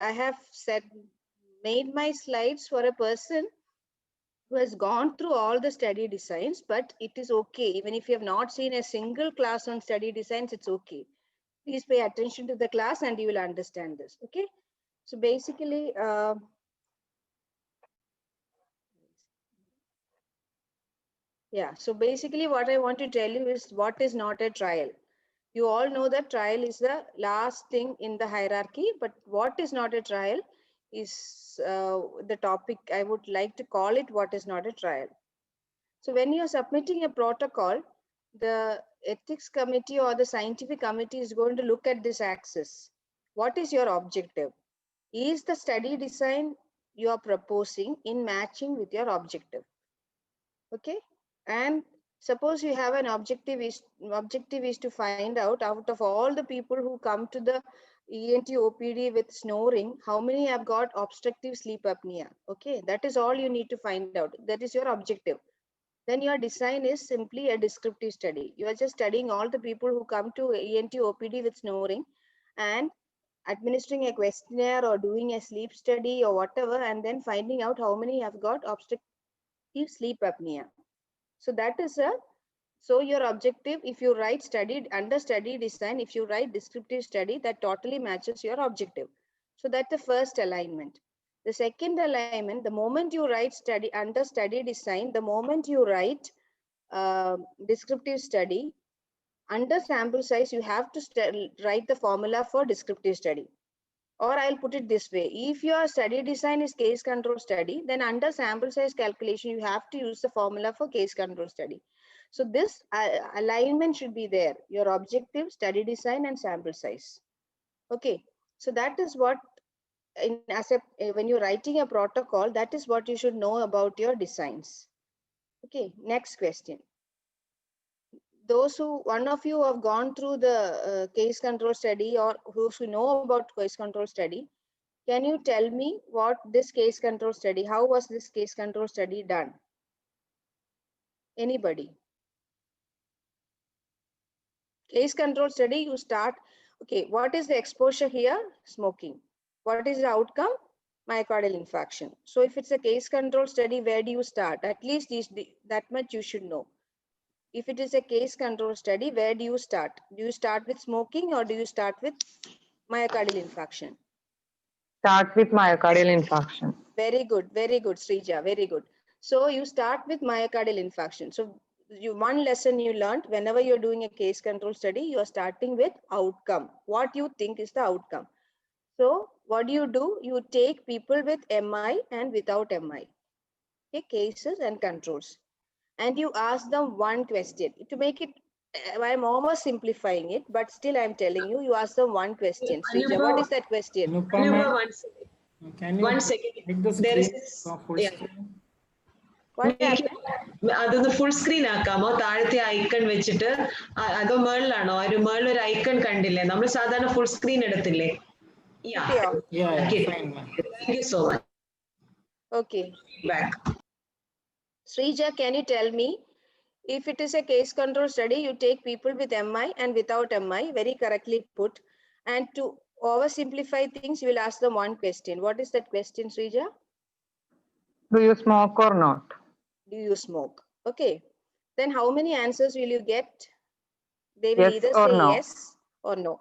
I have made my slides for a person who has gone through all the study designs, but it is okay. Even if you have not seen a single class on study designs, it's okay. Please pay attention to the class and you will understand this. Okay. So basically, yeah. So basically what I want to tell you is what is not a trial. You all know that trial is the last thing in the hierarchy, but what is not a trial is the topic I would like to call it what is not a trial. So when you're submitting a protocol, the ethics committee or the scientific committee is going to look at this axis. What is your objective? Is the study design you are proposing in matching with your objective? Okay. And suppose you have an objective is to find out of all the people who come to the ENT OPD with snoring, how many have got obstructive sleep apnea. Okay, that is all you need to find out. That is your objective. Then your design is simply a descriptive study. You are just studying all the people who come to ENT OPD with snoring and administering a questionnaire or doing a sleep study or whatever, and then finding out how many have got obstructive sleep apnea. So that is a, so your objective, if you write under study design, if you write descriptive study, that totally matches your objective. So that's the first alignment. The second alignment, the moment you write study under study design, the moment you write descriptive study, under sample size, you have to write the formula for descriptive study. Or I'll put it this way, if your study design is case control study, then under sample size calculation, you have to use the formula for case control study. So this alignment should be there, your objective, study design and sample size. Okay, so that is what when you're writing a protocol, that is what you should know about your designs. Okay, next question. Those who, one of you have gone through the case control study or who know about case control study, can you tell me what this case control study, how was this case control study done? Anybody? Case control study, you start, okay, what is the exposure here? Smoking. What is the outcome? Myocardial infarction. So if it's a case control study, where do you start? At least that much you should know. If it is a case control study, where do you start? Do you start with smoking or do you start with myocardial infarction? Start with myocardial infarction. Very good, Srija, very good. So you start with myocardial infarction. So one lesson you learned, whenever you're doing a case control study, you are starting with outcome. What you think is the outcome. So what do? You take people with MI and without MI, okay, cases and controls, and you ask them one question. To make it, I'm oversimplifying it, but still I'm telling you, you ask them one question. Srija, what is that question? Anupama, Can you 1 second. make the There screen is full yeah. screen? What happened? അതൊന്ന് full screen ആക്കാമോ? താഴത്തെ icon വെച്ചിട്ട് അതോ മേളിലാണോ? ഒരു മേളിലൊരു icon കണ്ടില്ലേ? നമ്മൾ സാധാരണ full screen എടുത്തില്ലേ? Yeah, fine, ma'am. Thank you so much. Okay. Back. Srija, can you tell me, if it is a case control study, you take people with MI and without MI, very correctly put, and to oversimplify things, you will ask them one question. What is that question, Srija? Do you smoke or not? Do you smoke? Okay. Then how many answers will you get? They will Yes either or say no. yes or no.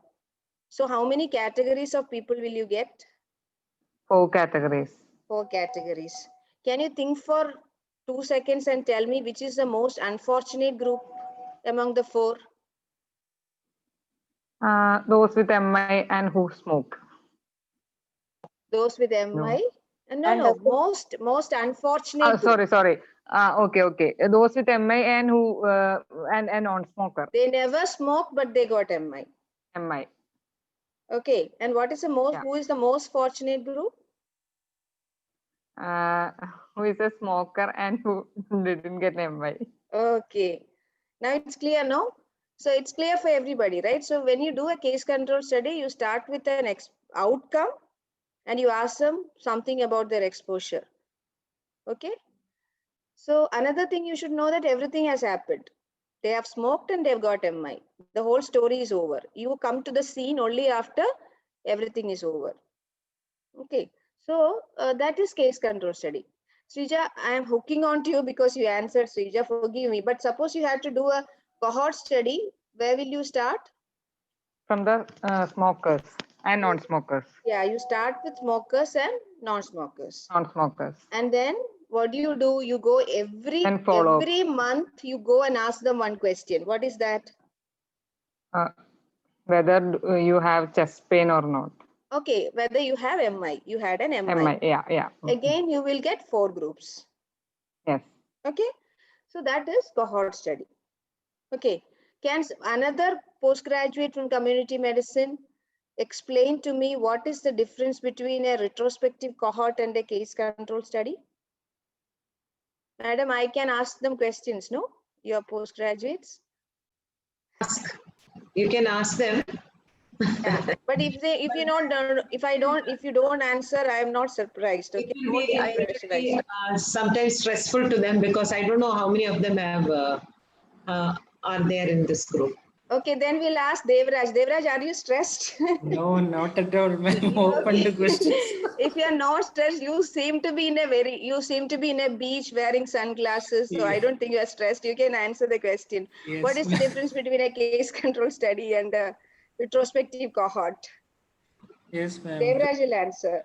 So how many categories of people will you get? 4 categories. 4 categories. Can you think for 2 seconds and tell me which is the most unfortunate group among the 4? Those with MI and who smoke. Those with MI? No. Most unfortunate group. Sorry. Okay. Those with MI and who and non-smoker. They never smoked, but they got MI. MI. Okay. And what is the most? Yeah. Who is the most fortunate group? Who is a smoker and who didn't get MI. Okay. Now it's clear, no? So it's clear for everybody, right? So when you do a case control study, you start with an outcome and you ask them something about their exposure. Okay. So another thing you should know, that everything has happened. They have smoked and they've got MI. The whole story is over. You come to the scene only after everything is over. Okay, so that is case control study. Srija, I am hooking on to you because you answered, Srija, forgive me. But suppose you had to do a cohort study, where will you start? From the smokers and non-smokers. Yeah, you start with smokers and non-smokers. Non-smokers. And then what do? You go And follow up. every month, you go and ask them one question. What is that? Whether you have chest pain or not. Okay, whether you have MI, you had an MI. Yeah. Again, you will get 4 groups. Yes. Okay, so that is cohort study. Okay, can another postgraduate from community medicine explain to me what is the difference between a retrospective cohort and a case control study? Madam, I can ask them questions, no? Your postgraduates. You can ask them. Yeah. But if you don't answer, I am not surprised. Okay, don't feel pressurized. Sometimes stressful to them because I don't know how many of them have are there in this group. Okay, then we'll ask Devraj. Devraj, are you stressed? No, not at all, ma'am. Open to questions. If you are not stressed, you seem to be in a beach wearing sunglasses. So I don't think you are stressed. You can answer the question. Yes, What is the difference between a case control study and a retrospective cohort? Yes, ma'am. Devraj will answer.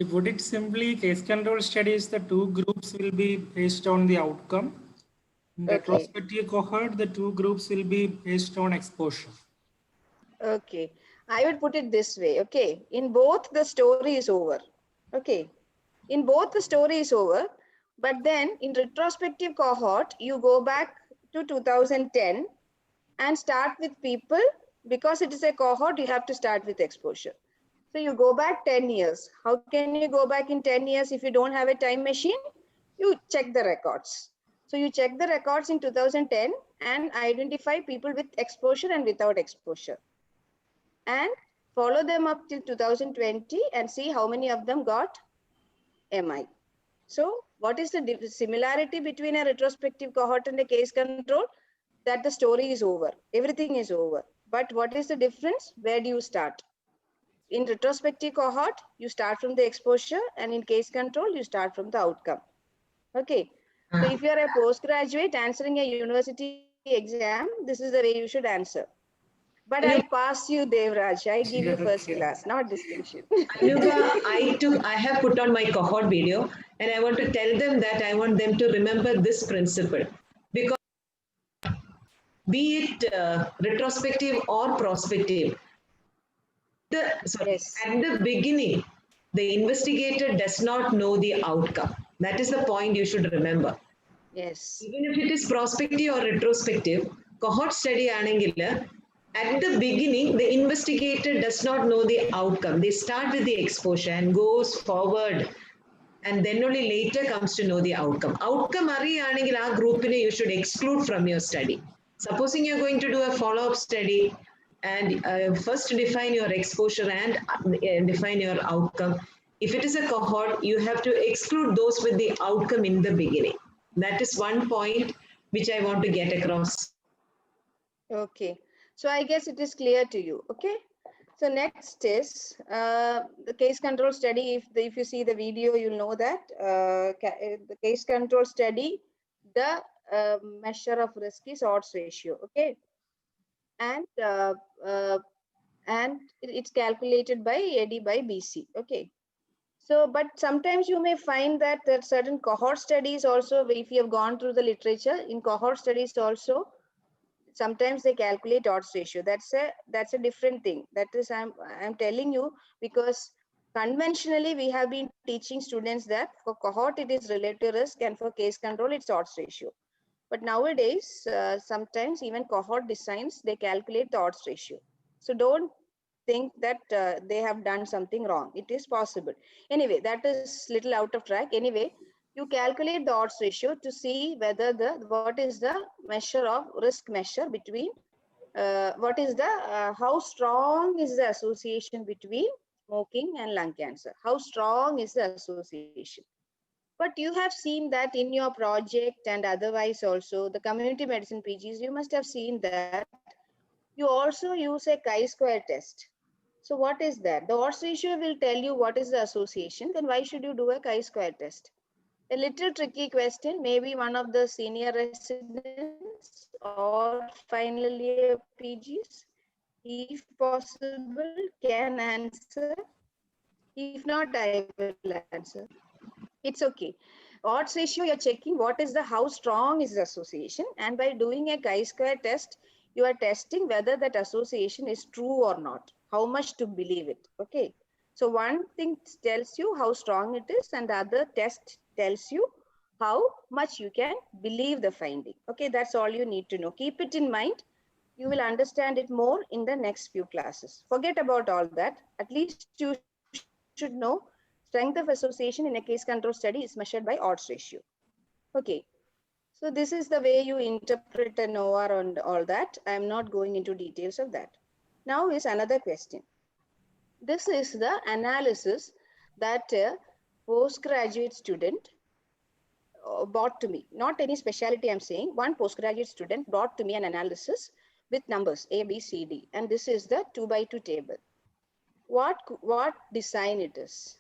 To put it simply, case control studies, the 2 groups will be based on the outcome. In Okay. retrospective cohort, the 2 groups will be based on exposure. Okay, I would put it this way. Okay, in both the story is over. Okay, in both the story is over, but then in retrospective cohort, you go back to 2010 and start with people. Because it is a cohort, you have to start with exposure. So you go back 10 years. How can you go back in 10 years if you don't have a time machine? You check the records. So you check the records in 2010 and identify people with exposure and without exposure, and follow them up till 2020 and see how many of them got MI. So what is the similarity between a retrospective cohort and a case control? That the story is over, everything is over. But what is the difference? Where do you start? In retrospective cohort, you start from the exposure, and in case control, you start from the outcome. Okay. So if you are a postgraduate answering a university exam, this is the way you should answer. But I pass you, Devraj. I give you first class, not distinction. Anuga, I have put on my cohort video and I want to tell them that I want them to remember this principle. Because be it retrospective or prospective, Yes. at the beginning, the investigator does not know the outcome. That is the point you should remember. Yes. Even if it is prospective or retrospective, cohort study anengila, at the beginning, the investigator does not know the outcome. They start with the exposure and goes forward, and then only later comes to know the outcome. Outcome ariyanengil aa group you should exclude from your study. Supposing you're going to do a follow-up study and first define your exposure and define your outcome. If it is a cohort, you have to exclude those with the outcome in the beginning. That is one point which I want to get across. Okay. So I guess it is clear to you. Okay. So next is the case control study. If you see the video, you'll know that the case control study, the measure of risk is odds ratio. Okay. And it's calculated by AD by BC. Okay. So, but sometimes you may find that there are certain cohort studies also, if you have gone through the literature, in cohort studies also, sometimes they calculate odds ratio. That's a different thing. That is, I'm telling you, because conventionally we have been teaching students that for cohort it is relative risk and for case control it's odds ratio. But nowadays, sometimes even cohort designs, they calculate the odds ratio. So don't think that they have done something wrong. It is possible. Anyway, that is little out of track. Anyway, you calculate the odds ratio to see whether what is the measure of risk measure between what is the how strong is the association between smoking and lung cancer. How strong is the association? But you have seen that in your project and otherwise also, the community medicine PGs, you must have seen that you also use a chi-square test. So what is that? The odds ratio will tell you what is the association. Then why should you do a chi-square test? A little tricky question. Maybe one of the senior residents or final year PGs, if possible, can answer. If not, I will answer. It's okay. Odds ratio, you're checking what is the, how strong is the association. And by doing a chi-square test, you are testing whether that association is true or not, how much to believe it. Okay. So one thing tells you how strong it is, and the other test tells you how much you can believe the finding. Okay, that's all you need to know. Keep it in mind. You will understand it more in the next few classes. Forget about all that. At least you should know strength of association in a case control study is measured by odds ratio. Okay. So this is the way you interpret an OR and all that. I am not going into details of that. Now is another question. This is the analysis that a postgraduate student brought to me. Not any specialty I'm saying. One postgraduate student brought to me an analysis with numbers A, B, C, D. And this is the 2x2 table. What design it is?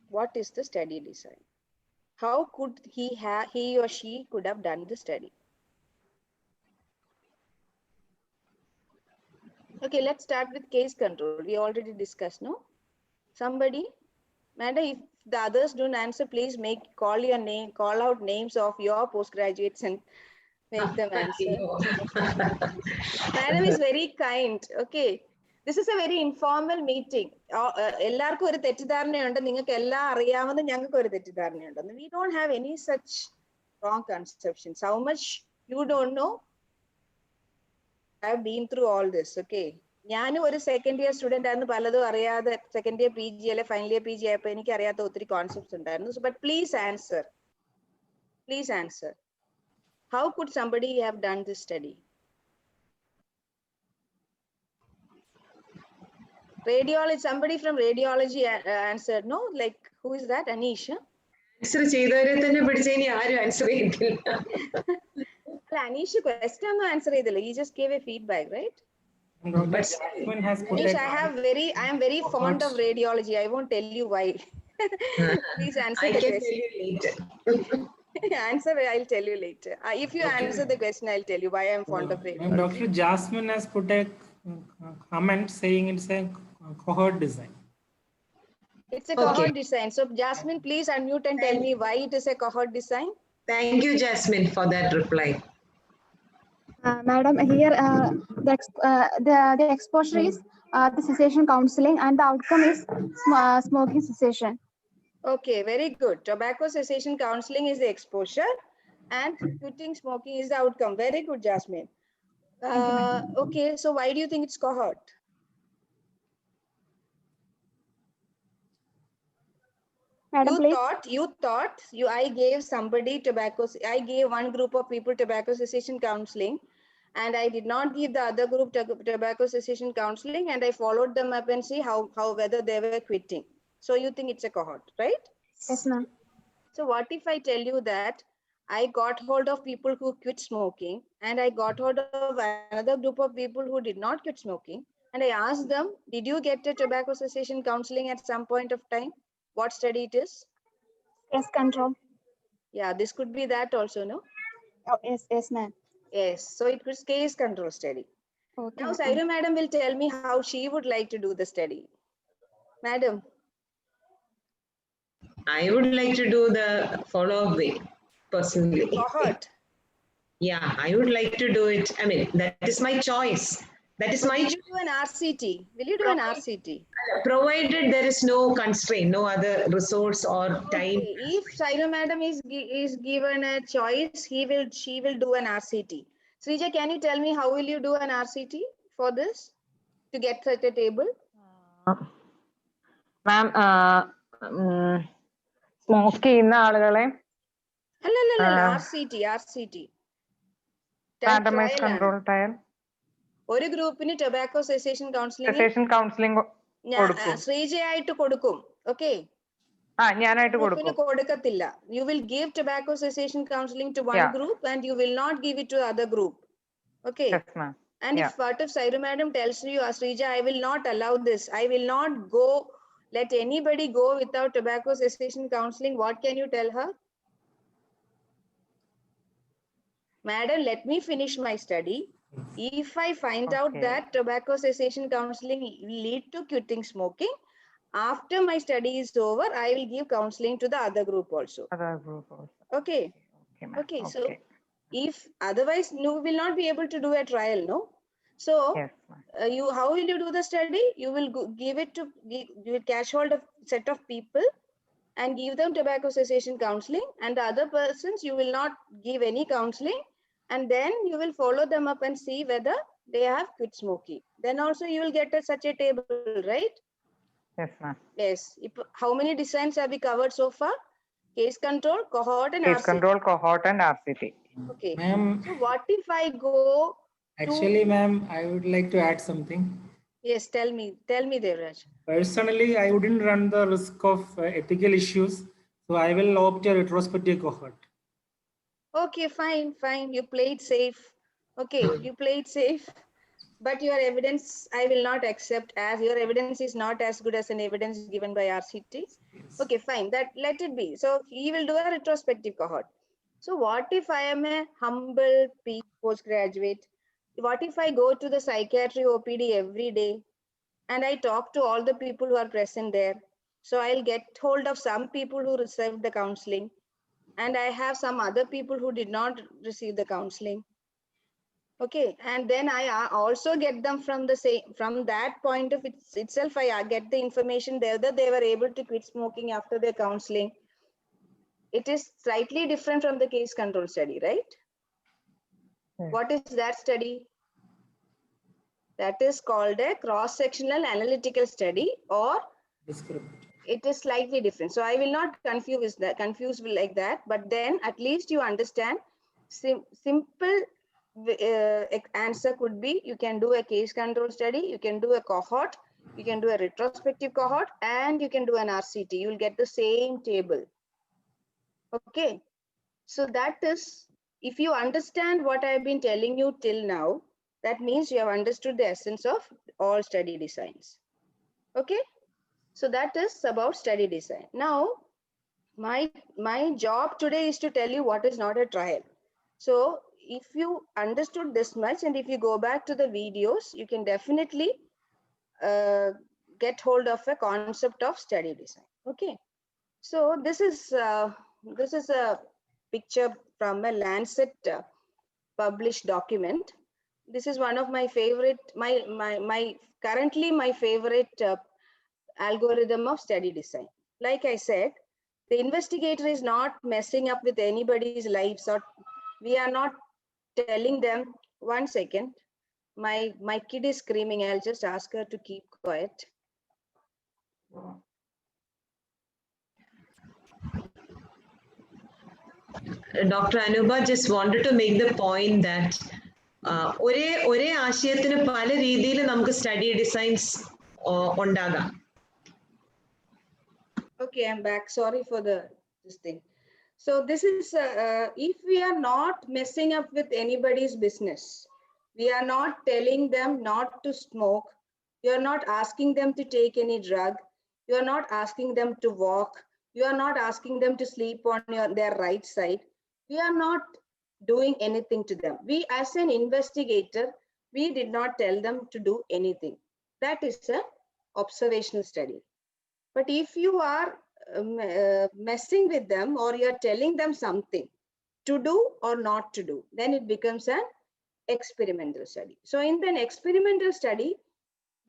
What is the study design? How could he or she could have done the study? Okay, let's start with case control. We already discussed, no? Somebody, madam, if the others don't answer, please call out names of your postgraduates and make them answer. Madam is very kind. Okay. This is a very informal meeting. എല്ലാവർക്കും ഒരു തെറ്റിദ്ധാരണയുണ്ട്, നിങ്ങൾക്ക് എല്ലാം അറിയാമെന്ന് ഞങ്ങൾക്ക് ഒരു തെറ്റിദ്ധാരണയുണ്ട്. We don't have any such wrong conceptions. How much you don't know? I have been through all this. Okay. ഞാനും ഒരു second year student ആയിരുന്നു, പലതും അറിയാതെ സെക്കൻഡ് ഇയർ PG അല്ലെ ഫൈനൽ ഇയർ PG ആയപ്പോൾ എനിക്ക് അറിയാത്ത ഒത്തിരി കോൺസെപ്റ്റ്സ് ഉണ്ടായിരുന്നു. But please answer. Please answer. How could somebody have done this study? Radiology, somebody from radiology answered, no? Like, who is that? Anish? Answer ചെയ്തവരെ തന്നെ പിടിച്ച് ഇനി ആരും ആൻസർ ചെയ്തില്ല. Anish question no answer ചെയ്തില്ല. He just gave a feedback, right? But Jasmine has put Anish, a I am very fond of radiology. I won't tell you why. Please answer I the can question. tell you later. Answer, I'll tell you later. If you answer the question, I'll tell you why I'm fond of radiology. And Dr. Jasmine has put a comment saying it's a cohort design. It's a cohort design. So Jasmine, please unmute and tell me why it is a cohort design. Thank you, Jasmine, for that reply. Madam, here the exposure is the cessation counseling, and the outcome is smoking cessation. Okay, very good. Tobacco cessation counseling is the exposure, and quitting smoking is the outcome. Very good, Jasmine. Okay, so why do you think it's cohort? Madam, I gave one group of people tobacco cessation counseling, and I did not give the other group tobacco cessation counseling, and I followed them up and see how whether they were quitting. So you think it's a cohort, right? Yes, ma'am. So what if I tell you that I got hold of people who quit smoking, and I got hold of another group of people who did not quit smoking, and I asked them, did you get a tobacco cessation counseling at some point of time? What study it is? Case control. Yeah, this could be that also, no? Oh, yes, ma'am. Yes, so it was case control study. Okay. Now, Sairu madam will tell me how she would like to do the study. Madam. I would like to do the follow-up way, personally. Cohort. Yeah, I would like to do it. I mean, that is my choice. That is my Will you do an RCT? Will you do an RCT? Provided there is no constraint, no other resource or time. Okay. If Sairu madam is given a choice, she will do an RCT. Srija, can you tell me how will you do an RCT for this to get at a table? Ma'am, smoke ചെയ്യുന്ന ആളുകളെ RCT. randomized control trial. ഒരു ഗ്രൂപ്പിന് tobacco cessation counselling ശ്രീജയായിട്ട് കൊടുക്കും. Okay, ഞാനായിട്ട് കൊടുക്കത്തില്ല. You will give tobacco cessation counseling to one group and you will not give it to other group. Okay. Yes, ma'am. And Yeah. if what if Sairu madam tells you, Asrija, I will not allow this. I will not go, let anybody go without tobacco cessation counseling. What can you tell her? Madam, let me finish my study. If I find out Okay. that tobacco cessation counseling will lead to quitting smoking, after my study is over, I will give counseling to the other group also. Other group also. Okay. Okay, ma'am. Okay. So Okay. if otherwise you will not be able to do a trial, no? So Yes, ma'am. how will you do the study? You will give it to, you will catch hold of set of people and give them tobacco cessation counseling, and the other persons you will not give any counseling, and then you will follow them up and see whether they have quit smoking. Then also you will get such a table, right? Yes, ma'am. Yes. How many designs have we covered so far? Case control, cohort, and Case RCT. control, cohort, and RCT. Okay. Ma'am, So what if I go actually, to, ma'am, I would like to add something. yes, tell me, Devraj. Personally, I wouldn't run the risk of ethical issues, so I will opt a retrospective cohort. Okay, fine, fine. You played safe. Okay, you played safe. But your evidence, I will not accept, as your evidence is not as good as an evidence given by RCT. Yes. Okay, fine. That let it be. So he will do a retrospective cohort. So what if I am a humble postgraduate? What if I go to the psychiatry OPD every day and I talk to all the people who are present there? So I'll get hold of some people who received the counseling, and I have some other people who did not receive the counseling. Okay, and then I also get them from the same, from that point of itself, I get the information there that they were able to quit smoking after their counseling. It is slightly different from the case control study, right? Yes. What is that study? That is called a cross-sectional analytical study, or Descriptive. it is slightly different. So I will not confuse like that, but then at least you understand. Simple answer could be, you can do a case control study, you can do a cohort, you can do a retrospective cohort, and you can do an RCT. You will get the same table. Okay. So that is, if you understand what I have been telling you till now, that means you have understood the essence of all study designs. Okay. So that is about study design. Now, my job today is to tell you what is not a trial. So if you understood this much, and if you go back to the videos, you can definitely get hold of a concept of study design. Okay. So this is a picture from a Lancet published document. This is one of my favorite, currently my favorite algorithm of study design. Like I said, the investigator is not messing up with anybody's lives, or we are not telling them, one second, my kid is screaming. I'll just ask her to keep quiet. Dr. Anuba just wanted to make the point that ഒരേ ആശയത്തിന് പല രീതിയിൽ നമുക്ക് study designs ഉണ്ടാകാം. Okay, I'm back. Sorry for this thing. So this is, if we are not messing up with anybody's business, we are not telling them not to smoke, you are not asking them to take any drug, you are not asking them to walk, you are not asking them to sleep on their right side, we are not doing anything to them. We, as an investigator, we did not tell them to do anything. That is an observational study. But if you are messing with them, or you're telling them something to do or not to do, then it becomes an experimental study. So in an experimental study,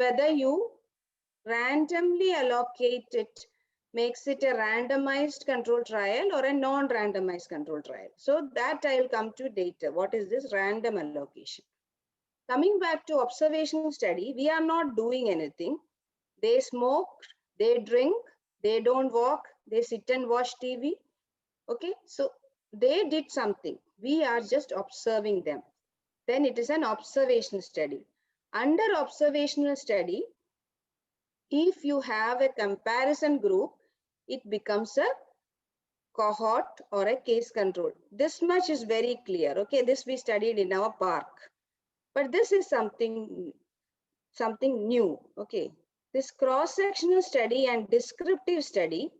whether you randomly allocate it, makes it a randomized control trial or a non-randomized control trial. So that I will come to later. What is this random allocation? Coming back to observational study, we are not doing anything. They smoke, they drink, they don't walk, they sit and watch TV. Okay, so they did something. We are just observing them. Then it is an observational study. Under observational study, if you have a comparison group, it becomes a cohort or a case control. This much is very clear. Okay, this we studied in our park. But this is something new. Okay, this cross-sectional study and descriptive study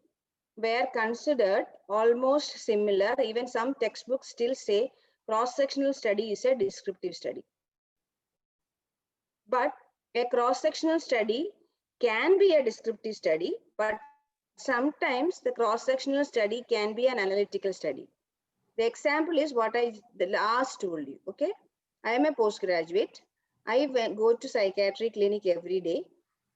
were considered almost similar. Even some textbooks still say cross-sectional study is a descriptive study. But a cross-sectional study can be a descriptive study, but sometimes the cross-sectional study can be an analytical study. The example is what I last told you. Okay, I am a postgraduate. I go to psychiatry clinic every day,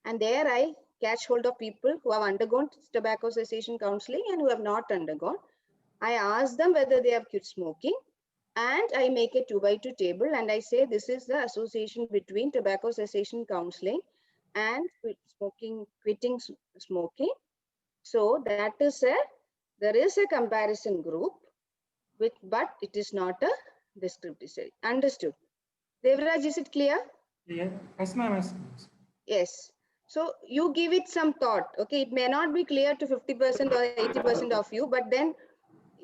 and there I catch hold of people who have undergone tobacco cessation counseling and who have not undergone. I ask them whether they have quit smoking, and I make a 2x2 table and I say this is the association between tobacco cessation counseling and quitting smoking. So that is there is a comparison group but it is not a descriptive study. Understood? Devraj, is it clear? Yeah. Yes, ma'am. Yes, ma'am. Yes. So you give it some thought. Okay, it may not be clear to 50% or 80% of you, but then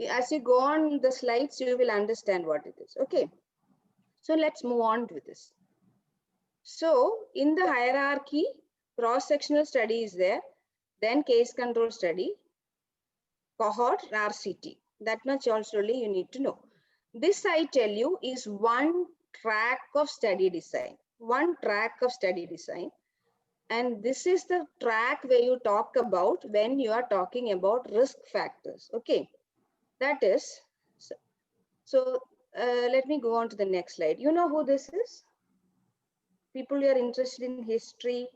as you go on the slides, you will understand what it is. Okay. So let's move on with this. So in the hierarchy, cross-sectional study is there, then case control study, cohort, RCT. That much also you need to know. This I tell you is one track of study design. One track of study design. And this is the track where you talk about when you are talking about risk factors. Okay. That is, so let me go on to the next slide. You know who this is? People who are interested in history.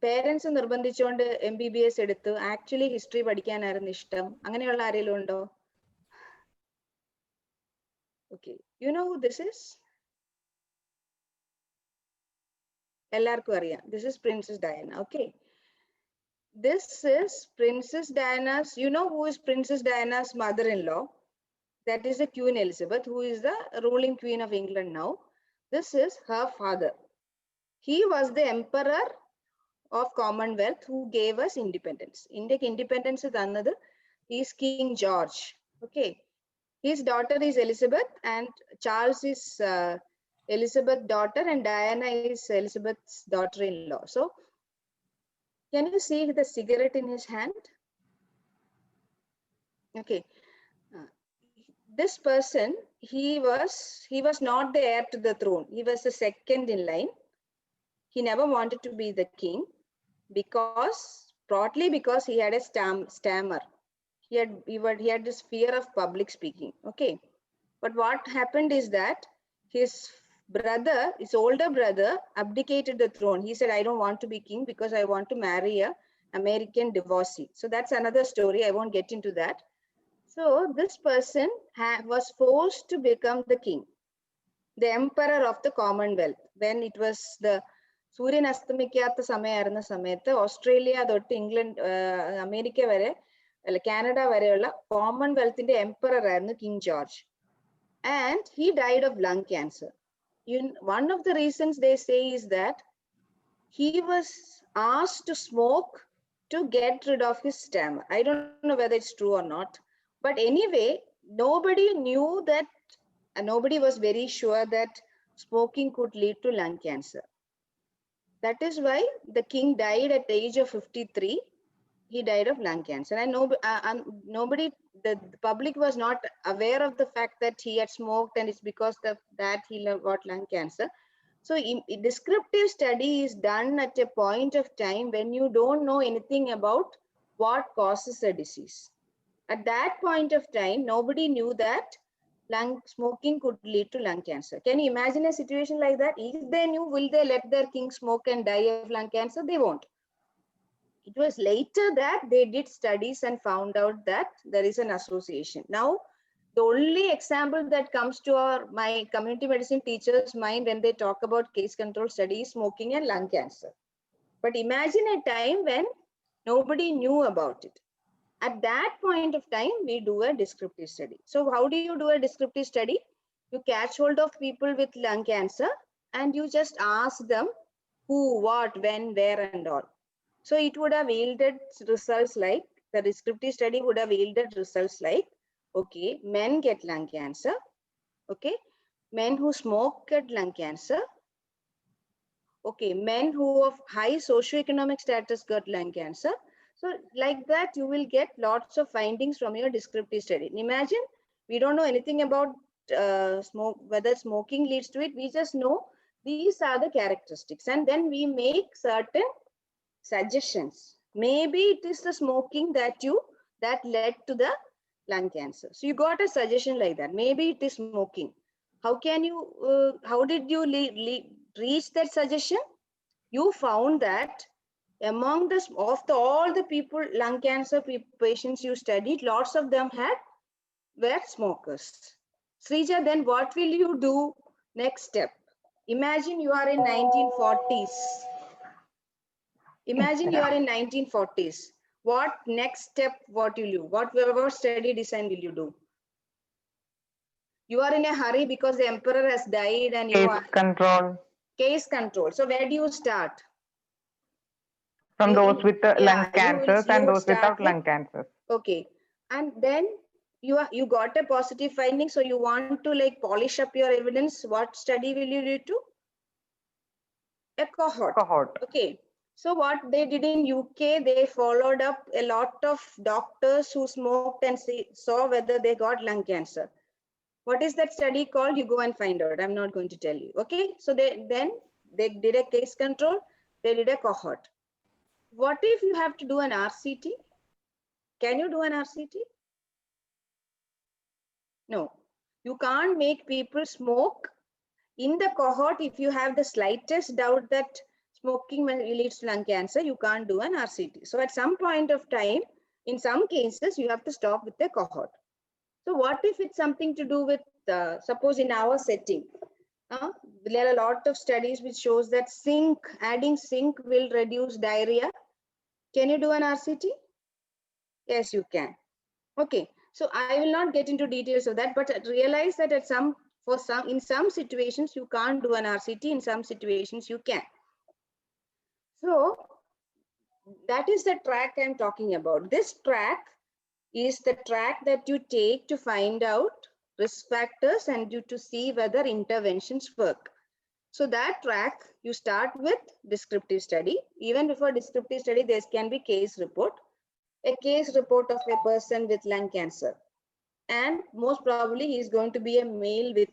Parents നിർബന്ധിച്ചുകൊണ്ട് MBBS എടുത്ത് actually history പഠിക്കാനായിരുന്നു ഇഷ്ടം. അങ്ങനെയുള്ള ആരെങ്കിലും ഉണ്ടോ? Okay, you know who this is? എല്ലാവർക്കും അറിയാം. This is Princess Diana. Okay. This is Princess Diana's, you know who is Princess Diana's mother-in-law? That is the Queen Elizabeth, who is the ruling Queen of England now. This is her father. He was the emperor of Commonwealth who gave us independence. India's independence is another. He is King George. Okay. His daughter is Elizabeth and Charles is Elizabeth's daughter and Diana is Elizabeth's daughter-in-law. So can you see the cigarette in his hand? Okay. This person, he was not the heir to the throne. He was the second in line. He never wanted to be the king partly because he had a stammer. He had this fear of public speaking. Okay. But what happened is that his older brother abdicated the throne. He said, I don't want to be king because I want to marry a American divorcee. So that's another story. I won't get into that. So this person was forced to become the king, the emperor of the Commonwealth. When it was the സൂര്യൻ അസ്തമിക്കാത്ത സമയമായിരുന്ന സമയത്ത് Australia തൊട്ട് England America വരെ അല്ല Canada വരെയുള്ള കോമൺവെൽത്തിന്റെ emperor ആയിരുന്നു king George. And he died of lung cancer. One of the reasons they say is that he was asked to smoke to get rid of his stammer. I don't know whether it's true or not. But anyway, nobody knew that, nobody was very sure that smoking could lead to lung cancer. That is why the king died at the age of 53. He died of lung cancer. And nobody, the public was not aware of the fact that he had smoked and it's because of that he got lung cancer. So descriptive study is done at a point of time when you don't know anything about what causes a disease. At that point of time, nobody knew that smoking could lead to lung cancer. Can you imagine a situation like that? If they knew, will they let their king smoke and die of lung cancer? They won't. It was later that they did studies and found out that there is an association. Now, the only example that comes to my community medicine teachers' mind when they talk about case control study is smoking and lung cancer. But imagine a time when nobody knew about it. At that point of time, we do a descriptive study. So how do you do a descriptive study? You catch hold of people with lung cancer and you just ask them who, what, when, where, and all. So it would have yielded results like, the descriptive study would have yielded results like, okay, men get lung cancer. Okay, men who smoke get lung cancer. Okay, men who of high socioeconomic status got lung cancer. So like that, you will get lots of findings from your descriptive study. Imagine we don't know anything about whether smoking leads to it. We just know these are the characteristics, and then we make certain suggestions. Maybe it is the smoking that led to the lung cancer. So you got a suggestion like that. Maybe it is smoking. How can you? How did you reach that suggestion? You found that among all the people, lung cancer patients you studied, lots of them were smokers. Srija, then what will you do next step? Imagine you are in 1940s. Imagine you are in 1940s. What next step, what will you, what study design will you do? You are in a hurry because the emperor has died and you Case are control case control. So where do you start? from those with lung You cancers will and those start without with, lung cancers. okay. And then you got a positive finding. So you want to like polish up your evidence. What study will you do to? A cohort. Okay. So what they did in UK, they followed up a lot of doctors who smoked and saw whether they got lung cancer. What is that study called? You go and find out. I'm not going to tell you. Okay. So they did a case control. They did a cohort. What if you have to do an RCT? Can you do an RCT? No. You can't make people smoke in the cohort. If you have the slightest doubt that smoking leads to lung cancer, you can't do an RCT. So at some point of time, in some cases, you have to stop with the cohort. So what if it's something to do with, suppose in our setting, there are a lot of studies which shows that adding zinc will reduce diarrhea. Can you do an RCT? Yes, you can. Okay. So I will not get into details of that, but realize that in some situations, you can't do an RCT. In some situations, you can. So that is the track I'm talking about. This track is the track that you take to find out risk factors and to see whether interventions work. So that track, you start with descriptive study. Even before descriptive study, there can be case report. A case report of a person with lung cancer. And most probably he is going to be a male with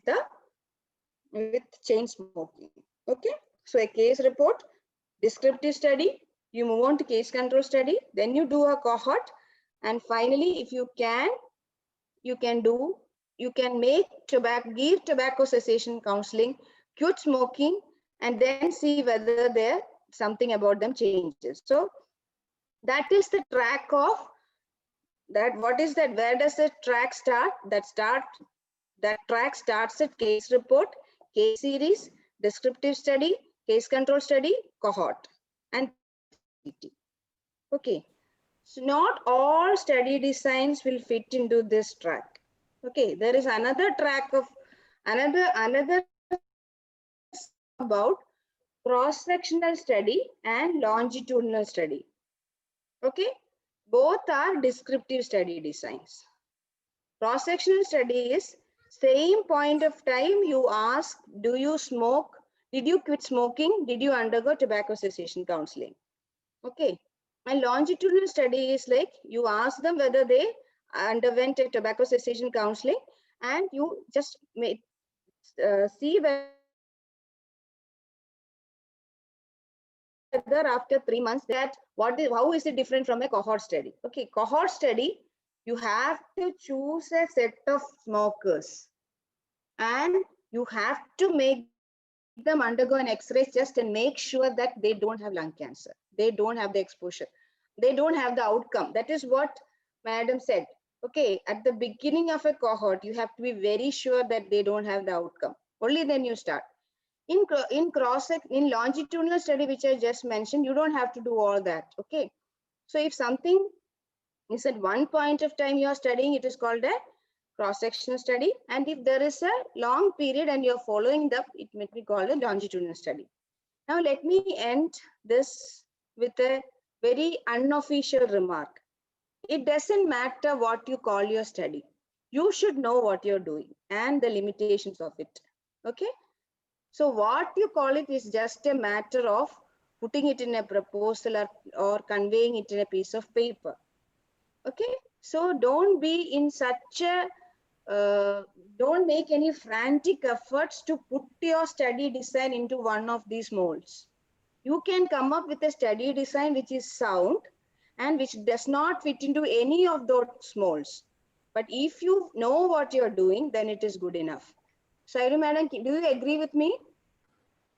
chain smoking. Okay. So a case report, descriptive study, you move on to case control study, then you do a cohort, and finally, if you can give tobacco cessation counseling, quit smoking, and then see whether there something about them changes. So that is the track of that. What is that? Where does the track start? That track starts at case report, case series, descriptive study, case control study, cohort, and okay. So not all study designs will fit into this track. Okay, there is another track of another about cross-sectional study and longitudinal study. Okay, both are descriptive study designs. Cross-sectional study is same point of time you ask, do you smoke? Did you quit smoking? Did you undergo tobacco cessation counseling? Okay. And longitudinal study is like you ask them whether they underwent a tobacco cessation counseling, and you just see whether after 3 months how is it different from a cohort study. Okay, cohort study, you have to choose a set of smokers and you have to make them undergo an X-ray just and make sure that they don't have lung cancer, they don't have the exposure, they don't have the outcome. That is what madam said. Okay, at the beginning of a cohort, you have to be very sure that they don't have the outcome. Only then you start. In longitudinal study, which I just mentioned, you don't have to do all that. Okay, so if something is at one point of time you are studying, it is called a cross-sectional study, and if there is a long period and you're following up, it may be called a longitudinal study. Now let me end this with a very unofficial remark. It doesn't matter what you call your study. You should know what you're doing and the limitations of it. Okay. So what you call it is just a matter of putting it in a proposal or conveying it in a piece of paper. Okay. So don't be in such a, don't make any frantic efforts to put your study design into one of these molds. You can come up with a study design which is sound and which does not fit into any of those molds. But if you know what you're doing, then it is good enough. Sairu madam, do you agree with me?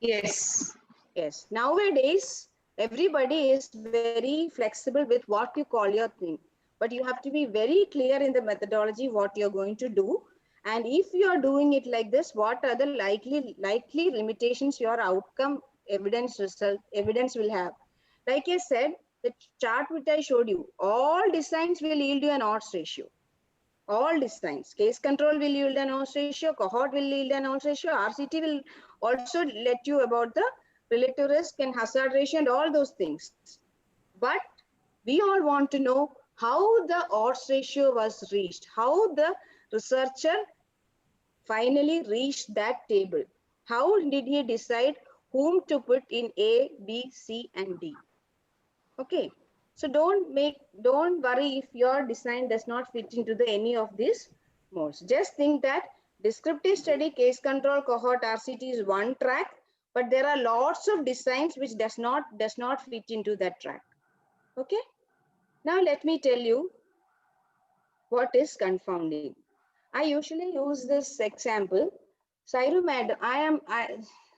Yes. Yes. Nowadays, everybody is very flexible with what you call your thing. But you have to be very clear in the methodology what you're going to do. And if you're doing it like this, what are the likely limitations your outcome evidence will have? Like I said, the chart which I showed you, all designs will yield you an odds ratio. All designs. Case control will yield an odds ratio, cohort will yield an odds ratio, RCT will also let you about the relative risk and hazard ratio and all those things. But we all want to know how the odds ratio was reached, how the researcher finally reached that table. How did he decide whom to put in A, B, C, and D? Okay. So don't worry if your design does not fit into any of these modes. Just think that descriptive study, case control, cohort, RCT is one track, but there are lots of designs which does not fit into that track. Okay. Now let me tell you what is confounding. I usually use this example. Sairu madam,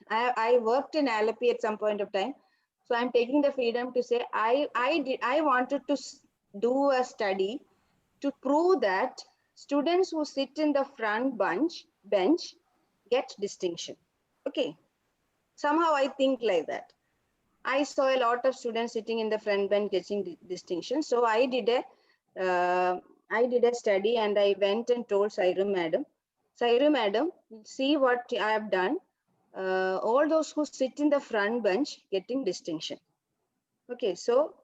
I worked in Alleppey at some point of time. So I'm taking the freedom to say I wanted to do a study to prove that students who sit in the front bench get distinction. Okay. Somehow I think like that. I saw a lot of students sitting in the front bench getting distinction. So I did a study and I went and told Sairu madam, see what I have done. All those who sit in the front bench getting distinction. Okay, so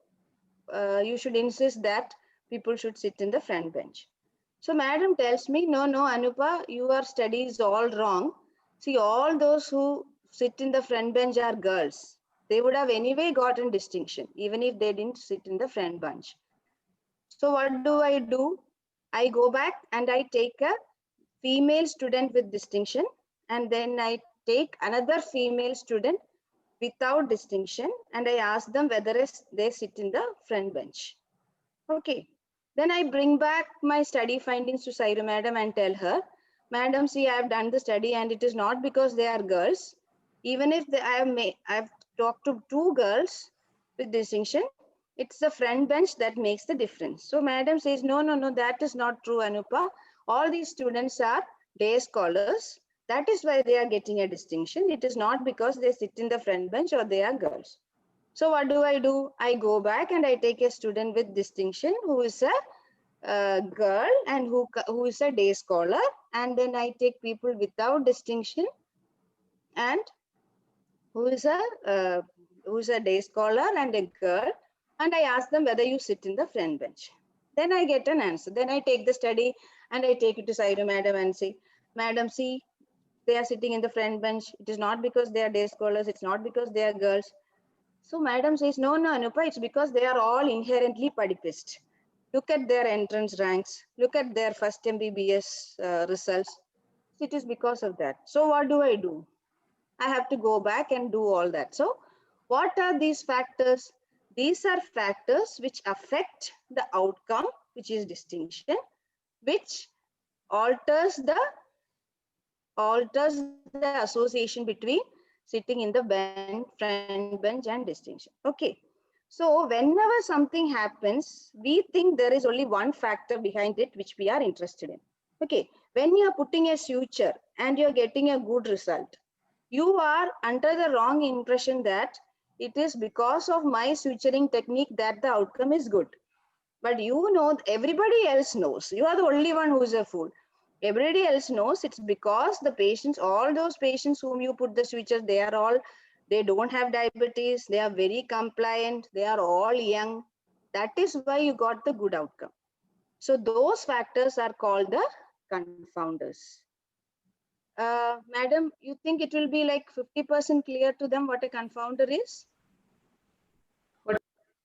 you should insist that people should sit in the front bench. So madam tells me, no, Anupa, your study is all wrong. See, all those who sit in the front bench are girls. They would have anyway gotten distinction, even if they didn't sit in the front bench. So what do? I go back and I take a female student with distinction, and then I take another female student without distinction, and I ask them whether they sit in the front bench. Okay. Then I bring back my study findings to Sairu madam and tell her, madam, see, I have done the study and it is not because they are girls. Even if I have talked to two girls with distinction, it's the front bench that makes the difference. So madam says, no, that is not true, Anupa. All these students are day scholars. That is why they are getting a distinction. It is not because they sit in the front bench or they are girls. So what do? I go back and I take a student with distinction who is a girl and who is a day scholar, and then I take people without distinction and who is a day scholar and a girl, and I ask them whether you sit in the front bench. Then I get an answer. Then I take the study and I take it to Sairu madam and say, madam, see, they are sitting in the front bench. It is not because they are day scholars. It's not because they are girls. So madam says, no, Anupa, it's because they are all inherently padipist. Look at their entrance ranks. Look at their first MBBS results. It is because of that. So what do? I have to go back and do all that. So what are these factors? These are factors which affect the outcome, which is distinction, which alters the association between sitting in the front bench and distinction. Okay. So whenever something happens, we think there is only one factor behind it which we are interested in. Okay. When you are putting a suture and you're getting a good result, you are under the wrong impression that it is because of my suturing technique that the outcome is good. But you know, everybody else knows. You are the only one who is a fool. Everybody else knows it's because the patients, all those patients whom you put the sutures, they don't have diabetes, they are very compliant, they are all young. That is why you got the good outcome. So those factors are called the confounders. Madam, you think it will be like 50% clear to them what a confounder is? What-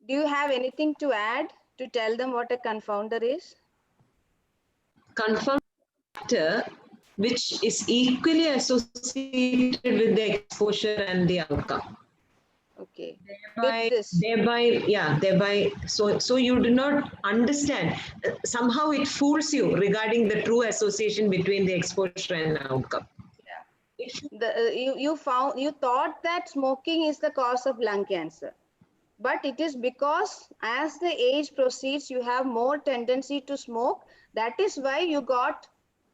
Do you have anything to add to tell them what a confounder is? Confound factor which is equally associated with the exposure and the outcome. Okay. Thereby, With this. thereby, so you do not understand. Somehow it fools you regarding the true association between the exposure and outcome. You thought that smoking is the cause of lung cancer, but it is because as the age proceeds you have more tendency to smoke. That is why you got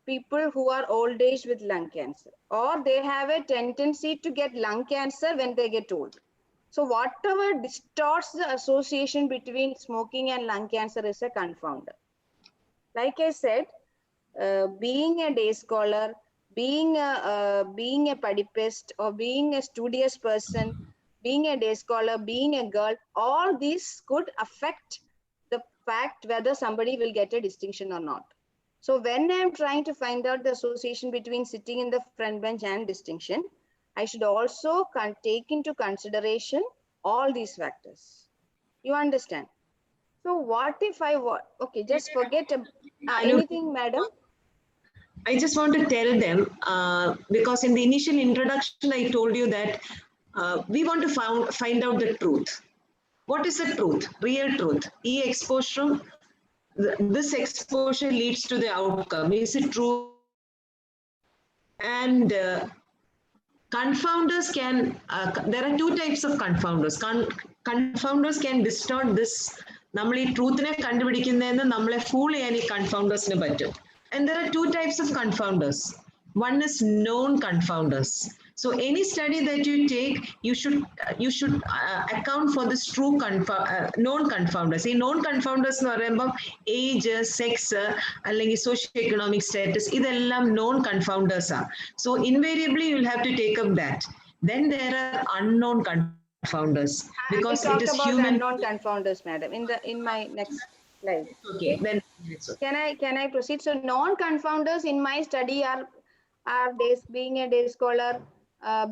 people who are old age with lung cancer, or they have a tendency to get lung cancer when they get old. So whatever distorts the association between smoking and lung cancer is a confounder. Like I said, being a day scholar, being a padipist, or being a studious person, being a day scholar, being a girl, all these could affect the fact whether somebody will get a distinction or not. So when I'm trying to find out the association between sitting in the front bench and distinction, I should also take into consideration all these factors. You understand? So what if okay, just forget anything, madam? I just want to tell them because in the initial introduction I told you that we want to find out the truth. What is the truth? Real truth. Exposure. This exposure leads to the outcome. Is it true? And confounders can. There are two types of confounders. Confounders can distort this. നമ്മൾ ഈ ട്രൂത്തിനെ കണ്ടുപിടിക്കുന്നതെന്ന് നമ്മളെ fool ചെയ്യാൻ ഈ കൺഫൗണ്ടേഴ്സിന് പറ്റും. And there are two types of confounders. One is known confounders. So any study that you take, you should account for this true known confounders. ഈ known confounders എന്ന് പറയുമ്പോൾ age, sex, അല്ലെങ്കിൽ socio-economic status, ഇതെല്ലാം known confounders are. So invariably you will have to take up that. Then there are unknown confounders because I will it is talk about human. unknown confounders, madam, in my next slide. Okay, then Can I proceed? So non-confounders in my study are being a day scholar,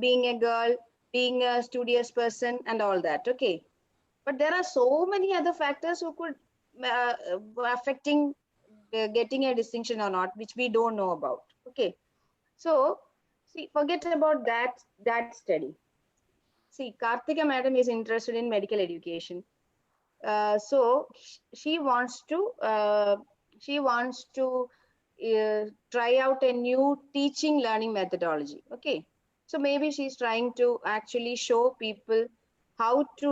being a girl, being a studious person, and all that. Okay, but there are so many other factors who could affecting getting a distinction or not, which we don't know about. Okay, so see, forget about that study. See, Karthika madam is interested in medical education. So she wants to try out a new teaching learning methodology. Okay, so maybe she's trying to actually show people how to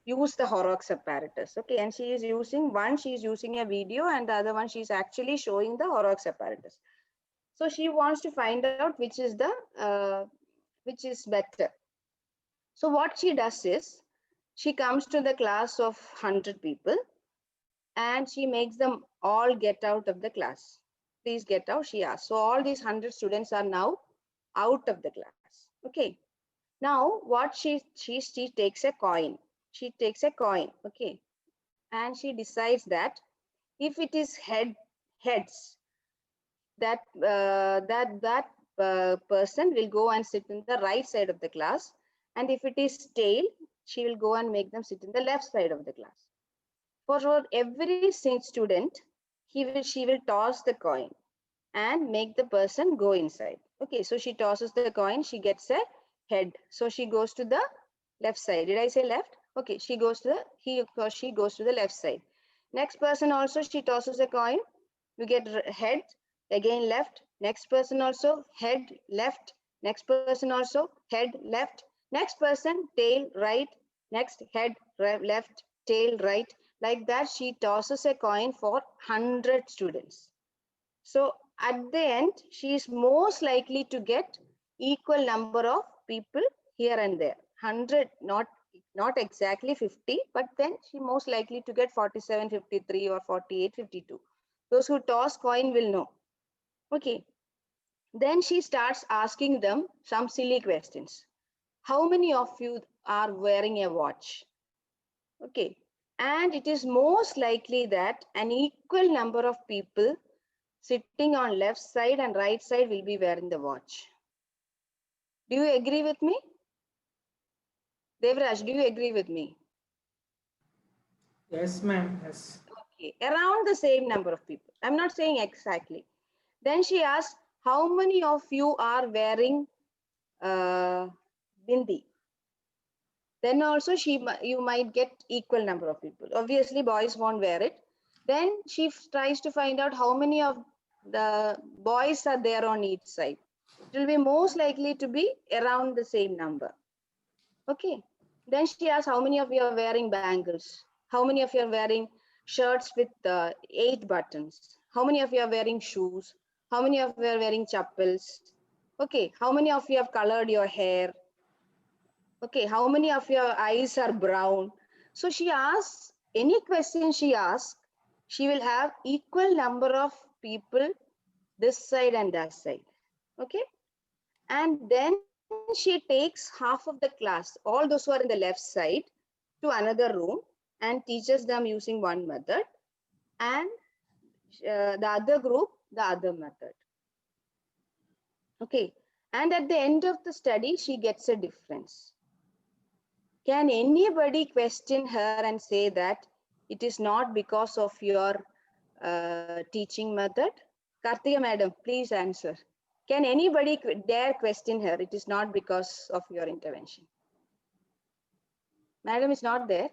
use the Horrocks apparatus. Okay, and she's using a video, and the other one she's actually showing the Horrocks apparatus. So she wants to find out which is better. So what she does is, she comes to the class of 100 people and she makes them all get out of the class. Please get out, she asks. So all these 100 students are now out of the class. Okay. Now what she takes a coin. She takes a coin. Okay. And she decides that if it is heads, that person will go and sit in the right side of the class. And if it is tail, she will go and make them sit in the left side of the class. For every student, she will toss the coin and make the person go inside. Okay, so she tosses the coin, she gets a head. So she goes to the left side. Did I say left? Okay, she goes to the left side. Next person also, she tosses a coin, you get head, again left. Next person also, head, left. Next person also, head, left. Next person, tail, right. Next, head, left, tail, right. Like that, she tosses a coin for 100 students. So at the end, she is most likely to get equal number of people here and there. 100, not exactly 50, but then she most likely to get 47, 53 or 48, 52. Those who toss coin will know. Okay. Then she starts asking them some silly questions. How many of you are wearing a watch? Okay. And it is most likely that an equal number of people sitting on left side and right side will be wearing the watch. Do you agree with me? Devraj, do you agree with me? Yes, ma'am. Yes. Okay, around the same number of people. I'm not saying exactly. Then she asked, how many of you are wearing bindi? Then also you might get equal number of people. Obviously, boys won't wear it. Then she tries to find out how many of the boys are there on each side. It will be most likely to be around the same number. Okay. Then she asks, how many of you are wearing bangles? How many of you are wearing shirts with 8 buttons? How many of you are wearing shoes? How many of you are wearing chappals? Okay. How many of you have colored your hair? Okay. How many of your eyes are brown? So she asks, any question she asks, she will have equal number of people this side and that side. Okay. And then she takes half of the class, all those who are in the left side, to another room and teaches them using one method, and the other group, the other method. Okay. And at the end of the study, she gets a difference. Can anybody question her and say that it is not because of your teaching method? Kartika madam, please answer. Can anybody dare question her? It is not because of your intervention. Madam is not there.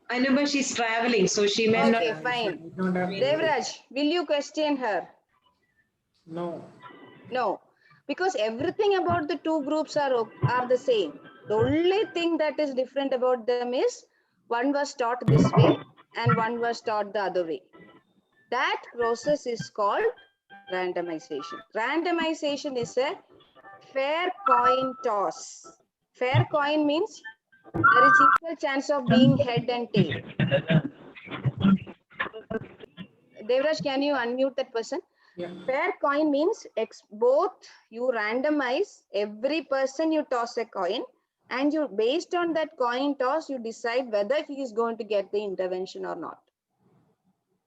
I know, but she's traveling, so she may Okay, not. fine. I don't have Devraj, will you question her? No. No, because everything about the two groups are the same. The only thing that is different about them is one was taught this way and one was taught the other way. That process is called randomization. Randomization is a fair coin toss. Fair coin means there is equal chance of being head and tail. Devraj, can you unmute that person? Yeah. Fair coin means both you randomize, every person you toss a coin, and you based on that coin toss, you decide whether he is going to get the intervention or not.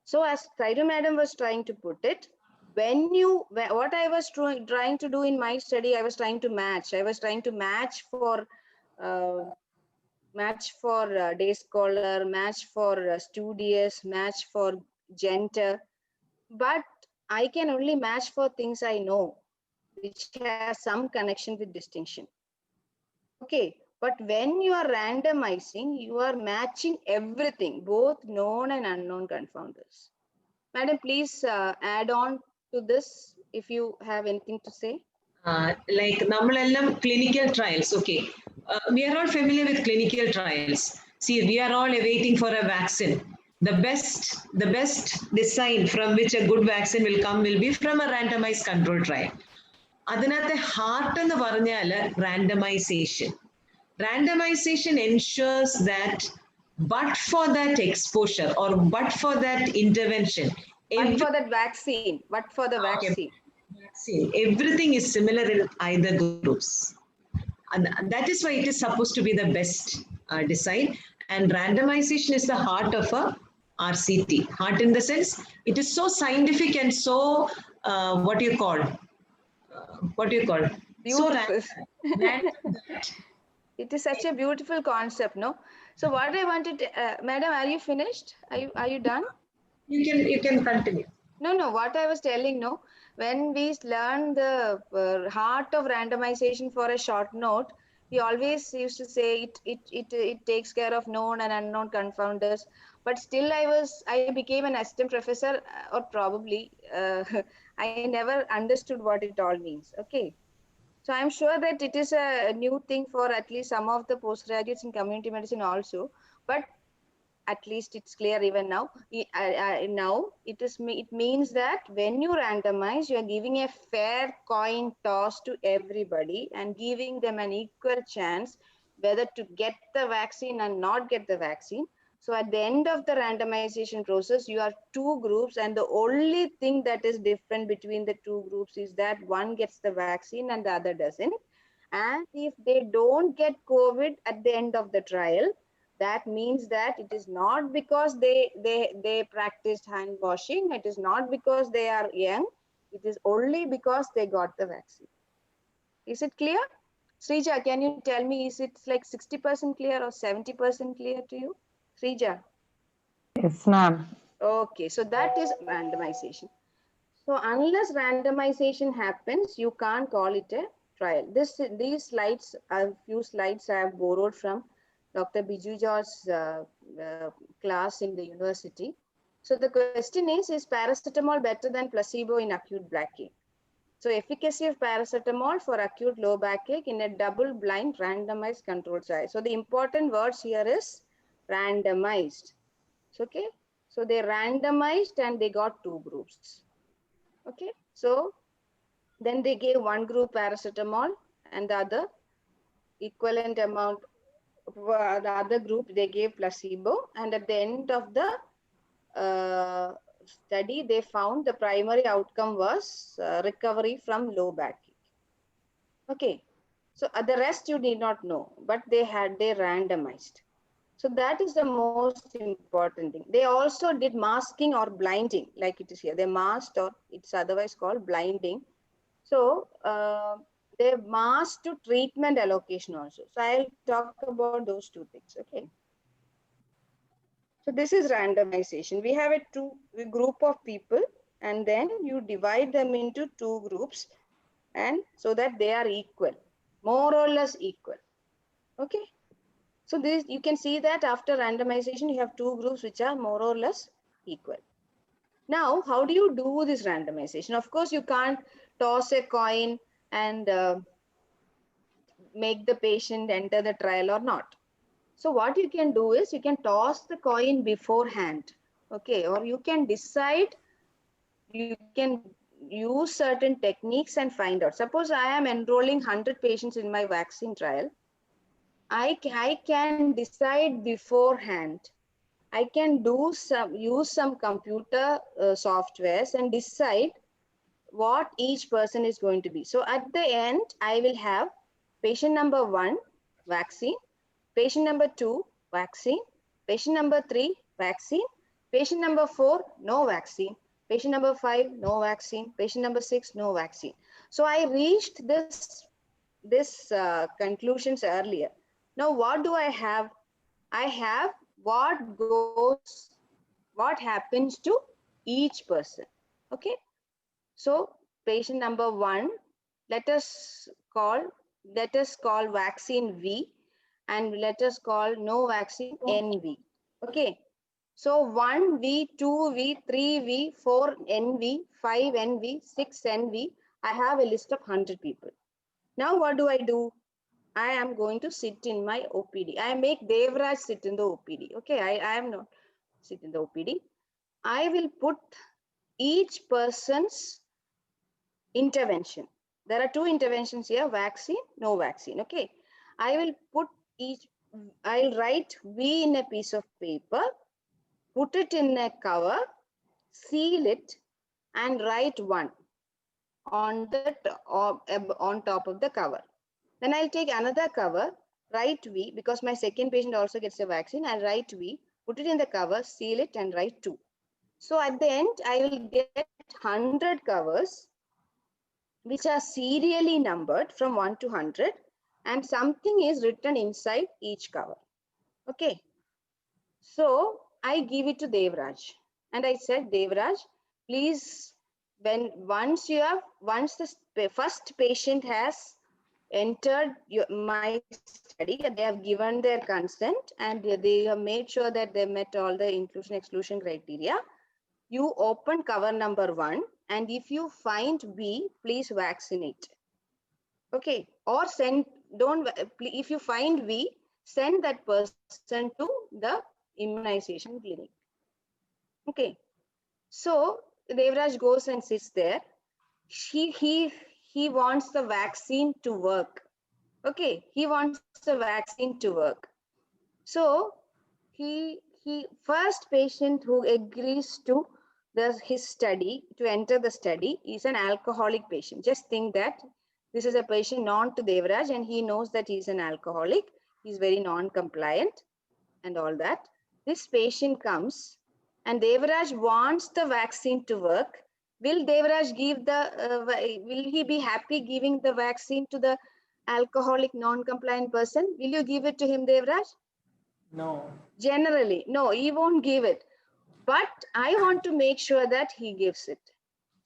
So as Saidu madam was trying to put it, what I was trying to do in my study, I was trying to match. I was trying to match for day scholar, match for studious, match for gender. But I can only match for things I know, which has some connection with distinction. Okay, but when you are randomizing, you are matching everything, both known and unknown confounders. Madam, please add on to this if you have anything to say. Like നമ്മളെല്ലാം clinical trials, okay. We are all familiar with clinical trials. See, we are all awaiting for a vaccine. The best design from which a good vaccine will come will be from a randomized control trial. അതിനകത്തെ heart എന്ന് പറഞ്ഞാൽ randomization. Randomization ensures that but for that exposure or but for that intervention, But for that vaccine, but for the vaccine. Everything is similar in either groups. And that is why it is supposed to be the best design. And randomization is the heart of a RCT. Heart in the sense, it is so scientific and so, what do you call? Beautiful. So It is such a beautiful concept, no? So what I wanted, madam, are you finished? Are you done? you can continue. No. What I was telling, no, when we learn the heart of randomization for a short note, we always used to say it takes care of known and unknown confounders. But still, I became an assistant professor, or probably I never understood what it all means. Okay. So I'm sure that it is a new thing for at least some of the postgraduates in community medicine also. But at least it's clear even now. Now it means that when you randomize, you are giving a fair coin toss to everybody and giving them an equal chance whether to get the vaccine and not get the vaccine. So at the end of the randomization process, you have two groups, and the only thing that is different between the two groups is that one gets the vaccine and the other doesn't. And if they don't get COVID at the end of the trial, That means that it is not because they practiced hand washing. It is not because they are young. It is only because they got the vaccine. Is it clear? Srija, can you tell me, is it like 60% clear or 70% clear to you? Srija. Yes, ma'am. Okay, so that is randomization. So unless randomization happens, you can't call it a trial. These slides, a few slides I have borrowed from Dr. Biju George's class in the university. So the question is paracetamol better than placebo in acute backache? So efficacy of paracetamol for acute low backache in a double-blind randomized controlled trial. So the important words here is randomized. So, okay, so they randomized and they got 2 groups. Okay, so then they gave one group paracetamol and the other equivalent amount, the other group they gave placebo, and at the end of the study they found the primary outcome was recovery from low backache. Okay, so the rest you need not know, but they randomized. So that is the most important thing. They also did masking or blinding, like it is here. They masked, or it's otherwise called blinding. So they masked to treatment allocation also. So I'll talk about those 2 things. Okay. So this is randomization. We have a group of people, and then you divide them into 2 groups, and so that they are equal, more or less equal. Okay. So this, you can see that after randomization, you have 2 groups which are more or less equal. Now, how do you do this randomization? Of course, you can't toss a coin and make the patient enter the trial or not. So what you can do is you can toss the coin beforehand, okay, or you can decide, you can use certain techniques and find out. Suppose I am enrolling 100 patients in my vaccine trial. I can decide beforehand. I can use some computer softwares and decide what each person is going to be. So at the end, I will have patient number 1, vaccine, patient number 2, vaccine, patient number 3, vaccine, patient number 4, no vaccine, patient number 5, no vaccine, patient number 6, no vaccine. So I reached this conclusions earlier. Now what do I have? I have what happens to each person. Okay. So patient number 1, let us call vaccine V, and let us call no vaccine NV. Okay. So 1V, 2V, 3V, 4NV, 5NV, 6NV. I have a list of 100 people. Now what do? I am going to sit in my OPD. I make Devraj sit in the OPD. Okay, I am not sit in the OPD. I will put each person's intervention. There are 2 interventions here, vaccine, no vaccine. Okay, I will put I'll write V in a piece of paper, put it in a cover, seal it, and write 1 on top of the cover. Then I'll take another cover, write V, because my second patient also gets a vaccine. I'll write V, put it in the cover, seal it, and write 2. So at the end, I will get 100 covers, which are serially numbered from 1 to 100, and something is written inside each cover. Okay. So I give it to Devraj, and I said, Devraj, please, once the first patient has entered my study, they have given their consent and they have made sure that they met all the inclusion exclusion criteria, you open cover number 1, and if you find B, please vaccinate. Okay, or if you find V, send that person to the immunization clinic. Okay, so Devraj goes and sits there. He wants the vaccine to work. Okay, he wants the vaccine to work. So he first patient who agrees to his study, to enter the study, is an alcoholic patient. Just think that this is a patient known to Devraj, and he knows that he's an alcoholic. He's very non-compliant. and all that. This patient comes and Devaraj wants the vaccine to work. Will Devaraj give the, will he be happy giving the vaccine to the alcoholic non-compliant person? Will you give it to him, Devaraj? No. Generally, no, he won't give it. But I want to make sure that he gives it.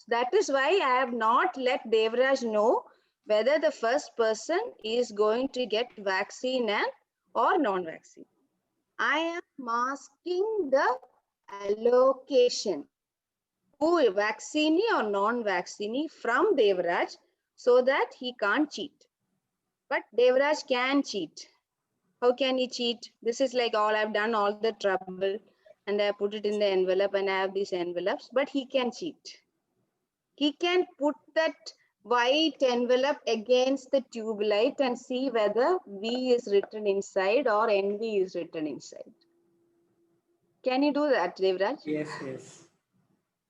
That is why I have not let Devaraj know whether the first person is going to get vaccine and or non-vaccine. I am masking the allocation, who vaccine or non-vaccine from Devaraj, so that he can't cheat. But Devaraj can cheat. How can he cheat? This is like all I've done all the trouble and I put it in the envelope and I have these envelopes, but he can cheat. He can put that white envelope against the tube light and see whether V is written inside or NV is written inside. Can you do that, Devraj? Yes, yes.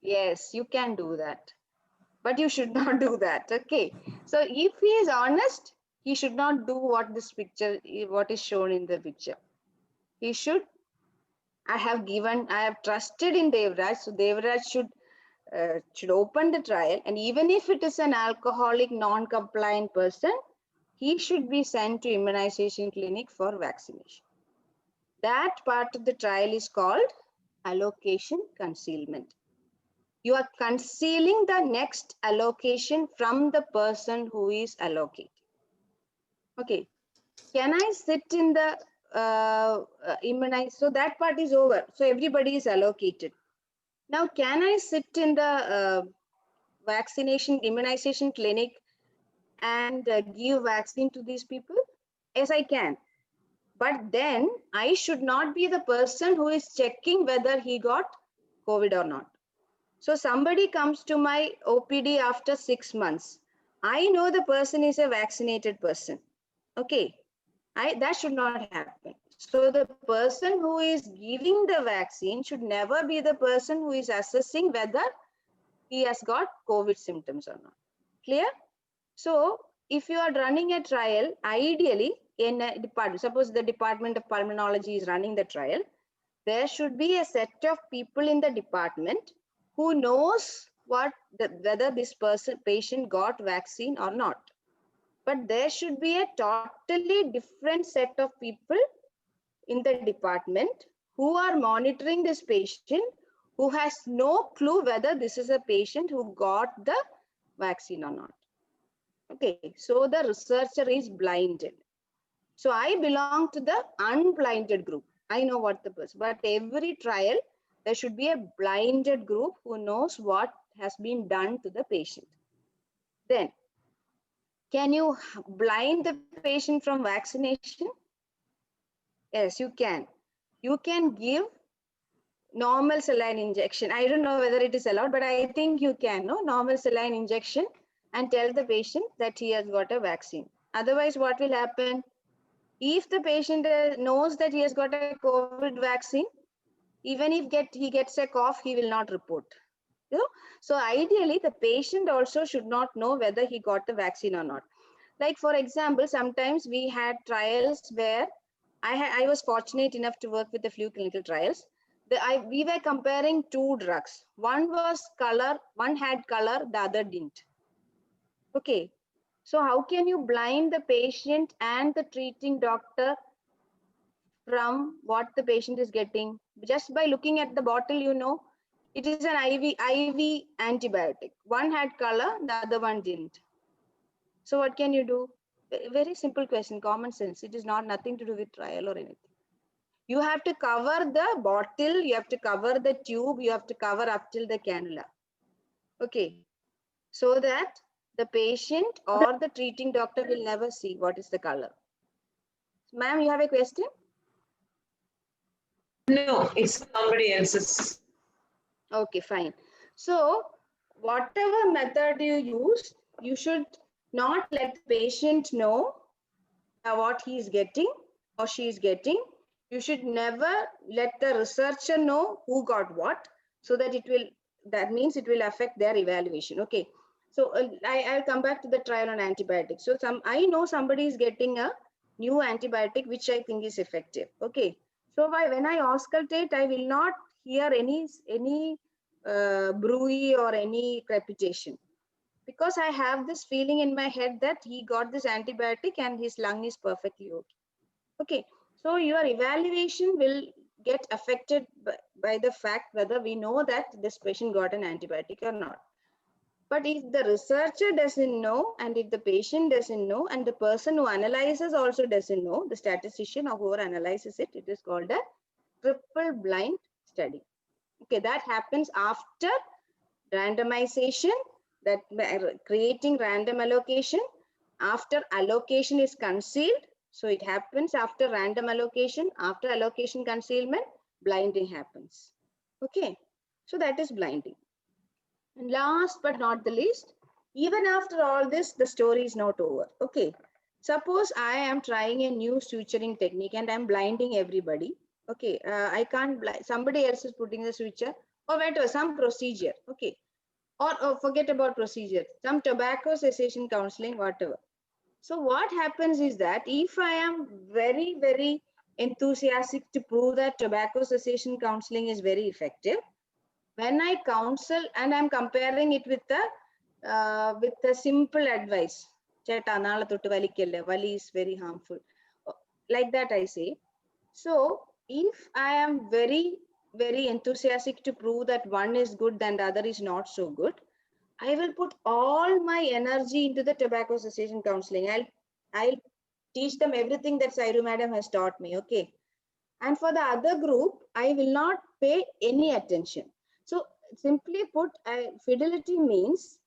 Yes, you can do that. But you should not do that. Okay. So if he is honest, he should not do what this picture, what is shown in the picture. He should, I have trusted in Devraj. So Devraj should open the trial, and even if it is an alcoholic non-compliant person, he should be sent to immunization clinic for vaccination. That part of the trial is called allocation concealment. You are concealing the next allocation from the person who is allocated. Okay, can I sit in the immunize? So that part is over. So everybody is allocated. Now, can I sit in the vaccination immunization clinic and give vaccine to these people? Yes, I can. But then I should not be the person who is checking whether he got COVID or not. So somebody comes to my OPD after 6 months. I know the person is a vaccinated person. Okay, that should not happen. So the person who is giving the vaccine should never be the person who is assessing whether he has got COVID symptoms or not. Clear? So if you are running a trial, ideally in a department, suppose the Department of Pulmonology is running the trial, there should be a set of people in the department who knows whether this patient got vaccine or not. But there should be a totally different set of people in the department who are monitoring this patient, who has no clue whether this is a patient who got the vaccine or not. Okay, so the researcher is blinded. So I belong to the unblinded group. I know what the person, but every trial, there should be a blinded group who knows what has been done to the patient. Then, can you blind the patient from vaccination? Yes, you can. You can give normal saline injection. I don't know whether it is allowed, but I think you can, no? Normal saline injection and tell the patient that he has got a vaccine. Otherwise, what will happen? If the patient knows that he has got a COVID vaccine, even if he gets a cough, he will not report. You know? So ideally, the patient also should not know whether he got the vaccine or not. Like for example, sometimes we had trials where I was fortunate enough to work with the few clinical trials. We were comparing two drugs. One was color, one had color, the other didn't. Okay. So how can you blind the patient and the treating doctor from what the patient is getting? Just by looking at the bottle, you know, it is an IV antibiotic. One had color, the other one didn't. So what can you do? Very simple question, common sense. It is nothing to do with trial or anything. You have to cover the bottle, you have to cover the tube, you have to cover up till the cannula. Okay. So that the patient or the treating doctor will never see what is the color. Ma'am, you have a question? No, it's somebody else's. Okay, fine. So whatever method you use, you should not let the patient know what he is getting or she is getting. You should never let the researcher know who got what, so that that means it will affect their evaluation. Okay. So I'll come back to the trial on antibiotics. So I know somebody is getting a new antibiotic, which I think is effective. Okay. So when I auscultate, I will not hear any bruit or any crepitation, because I have this feeling in my head that he got this antibiotic and his lung is perfectly okay. Okay, so your evaluation will get affected by the fact whether we know that this patient got an antibiotic or not. But if the researcher doesn't know, and if the patient doesn't know, and the person who analyzes also doesn't know, the statistician or whoever analyzes it, it is called a triple blind study. Okay, that happens after randomization, that creating random allocation, after allocation is concealed. So it happens after random allocation, after allocation concealment, blinding happens. Okay, so that is blinding. And last but not the least, even after all this, the story is not over. Okay, suppose I am trying a new suturing technique and I'm blinding everybody. Okay, I can't blind, somebody else is putting the suture or whatever, some procedure. Okay, or forget about procedure, some tobacco cessation counseling, whatever. So what happens is that if I am very, very enthusiastic to prove that tobacco cessation counseling is very effective, when I counsel and I'm comparing it with the simple advice, vali is very harmful, like that I say. So if I am very, very enthusiastic to prove that one is good and the other is not so good, I will put all my energy into the tobacco cessation counseling. I'll teach them everything that Sairu madam has taught me. Okay. And for the other group, I will not pay any attention. So simply put, fidelity means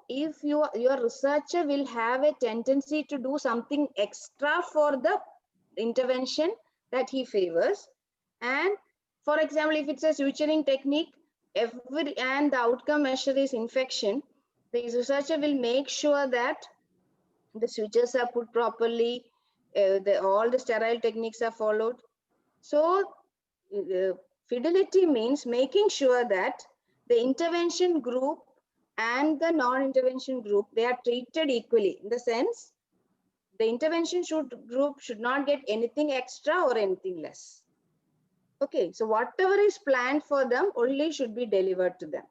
if your researcher will have a tendency to do something extra for the intervention that he favors. And for example, if it's a suturing technique, and the outcome measure is infection, the researcher will make sure that the sutures are put properly, all the sterile techniques are followed. So fidelity means making sure that the intervention group and the non-intervention group, they are treated equally, in the sense the intervention group should not get anything extra or anything less. Okay, so whatever is planned for them only should be delivered to them.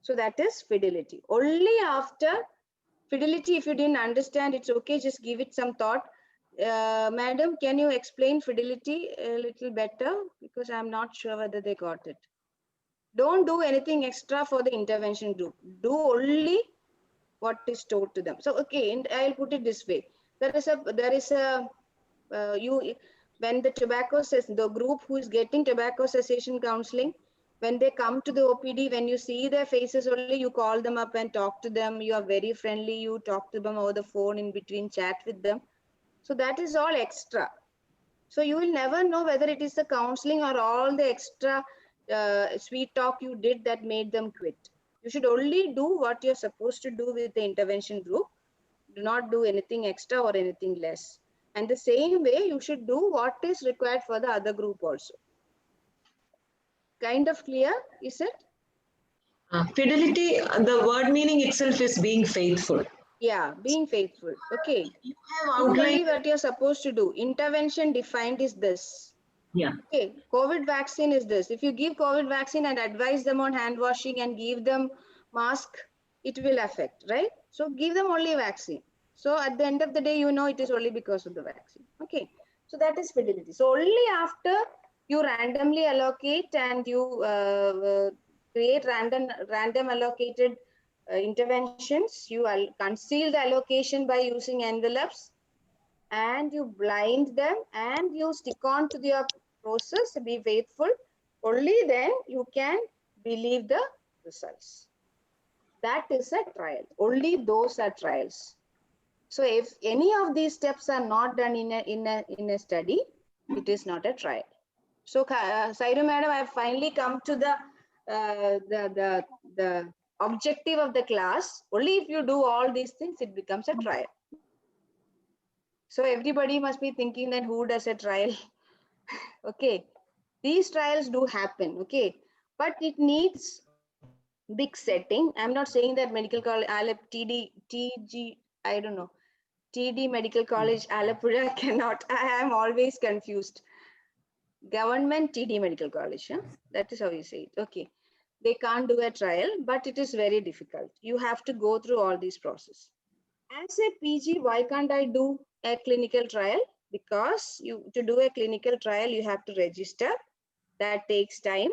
So that is fidelity. Only after fidelity, if you didn't understand, it's okay, just give it some thought. Madam, can you explain fidelity a little better? Because I'm not sure whether they got it. Don't do anything extra for the intervention group. Do only what is told to them. So, okay, and I'll put it this way. When the the group who is getting tobacco cessation counseling, when they come to the OPD, when you see their faces only, you call them up and talk to them. You are very friendly. You talk to them over the phone, in between, chat with them. So that is all extra. So you will never know whether it is the counseling or all the extra sweet talk you did that made them quit. You should only do what you're supposed to do with the intervention group. Do not do anything extra or anything less. And the same way, you should do what is required for the other group also. Kind of clear, is it? Fidelity, the word meaning itself is being faithful. Yeah, being faithful. Okay. You have Simply outlined. what you're supposed to do. Intervention defined is this. Yeah. Okay, COVID vaccine is this. If you give COVID vaccine and advise them on hand washing and give them mask, it will affect, right? So give them only vaccine. So at the end of the day, you know it is only because of the vaccine. Okay, so that is fidelity. So only after you randomly allocate and you create random allocated interventions, you conceal the allocation by using envelopes, and you blind them and you stick on to your process, be faithful, only then you can believe the results. That is a trial. Only those are trials. So if any of these steps are not done in a study, it is not a trial. So Sairu madam, I have finally come to the objective of the class. Only if you do all these things, it becomes a trial. So everybody must be thinking that who does a trial? Okay, these trials do happen, okay, but it needs big setting. I'm not saying that medical college, TG, I don't know, TD Medical College, Alappuzha cannot. I am always confused. government TD Medical College. Huh? That is how you say it. Okay. They can't do a trial, but it is very difficult. You have to go through all these processes. As a PG, why can't I do a clinical trial? Because to do a clinical trial, you have to register. That takes time.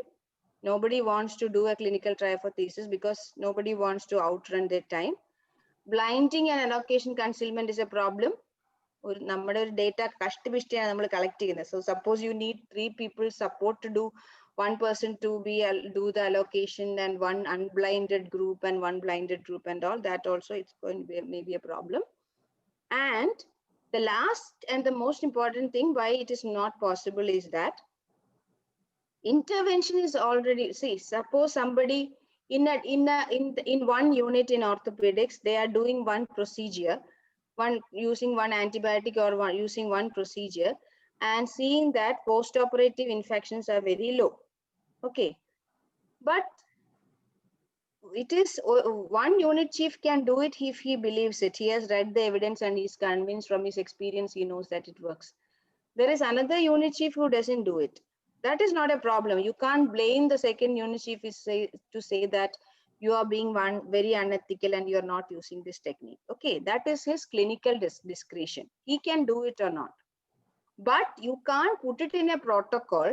Nobody wants to do a clinical trial for thesis because nobody wants to outrun their time. Blinding and allocation concealment is a problem. നമ്മുടെ ഒരു data കഷ്ടിപിഷ്ടിയാണ് നമ്മൾ collect ചെയ്യുന്നത്. So suppose you need 3 people support to do, one person to do the allocation and one unblinded group and one blinded group and all that, also it's going to be maybe a problem. And the last and the most important thing why it is not possible is that intervention is already, see, suppose somebody in one unit in orthopedics, they are doing one procedure, using one antibiotic or using one procedure, and seeing that post-operative infections are very low. Okay, but it is one unit chief can do it if he believes it. He has read the evidence and he's convinced from his experience. He knows that it works. There is another unit chief who doesn't do it. That is not a problem. You can't blame the second unit chief to say that you are being very unethical and you are not using this technique. Okay, that is his clinical discretion. He can do it or not. But you can't put it in a protocol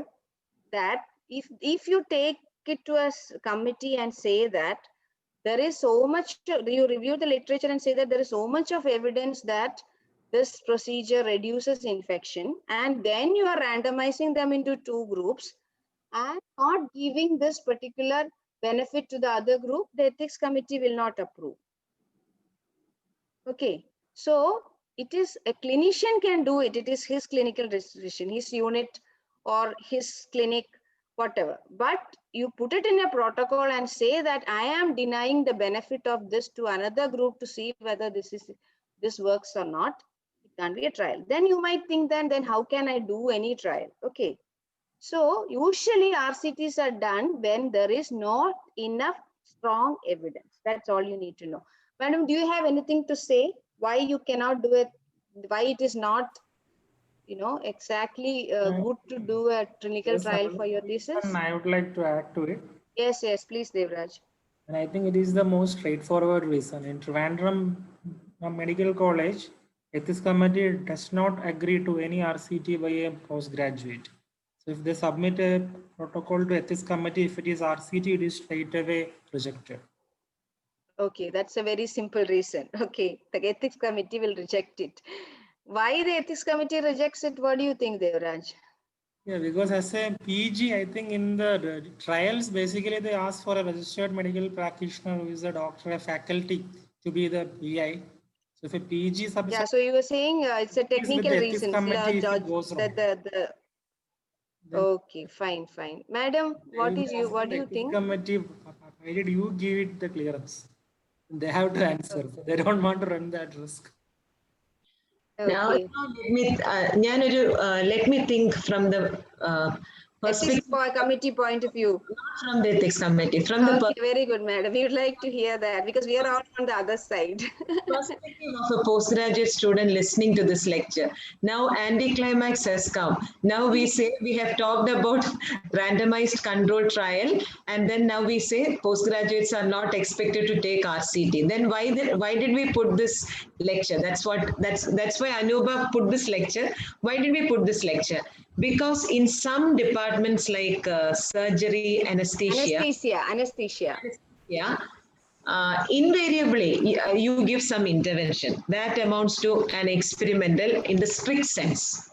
that if you take it to a committee and say that there is so much, you review the literature and say that there is so much of evidence that this procedure reduces infection, and then you are randomizing them into 2 groups and not giving this particular benefit to the other group, the ethics committee will not approve. Okay, so it is a clinician can do it. It is his clinical decision, his unit or his clinic, whatever. But you put it in a protocol and say that I am denying the benefit of this to another group to see whether this works or not. It can't be a trial. Then you might think then how can I do any trial? Okay. So usually RCTs are done when there is not enough strong evidence. That's all you need to know. Madam, do you have anything to say why you cannot do it? Why it is not, exactly good to do a clinical trial for your thesis? I would like to add to it. Yes, please, Devraj. And I think it is the most straightforward reason. In Trivandrum Medical College, Ethics Committee does not agree to any RCT by a postgraduate. So if they submit a protocol to Ethics Committee, if it is RCT, it is straight away rejected. Okay, that's a very simple reason. Okay, the Ethics Committee will reject it. Why the Ethics Committee rejects it? What do you think, Devraj? Yeah, because as a PG, I think in the trials, basically they ask for a registered medical practitioner who is a doctor, a faculty to be the PI. So if a PG subject, yeah, so you were saying it's a technical reason. Okay, fine. Madam, what do you think? Committee, why did you give it the clearance? They have to answer. So they don't want to run that risk. Okay. Now let me think from the Ethics committee point of view. Not from the ethics committee, from the very good, madam. We would like to hear that because we are all on the other side. perspective of a postgraduate student listening to this lecture. Now anticlimax has come. Now we say we have talked about randomized control trial, and then now we say postgraduates are not expected to take RCT. Then why did we put this lecture? That's why Anuba put this lecture. Why did we put this lecture? Because in some departments like surgery, anesthesia. Yeah. Invariably, you give some intervention that amounts to an experimental in the strict sense.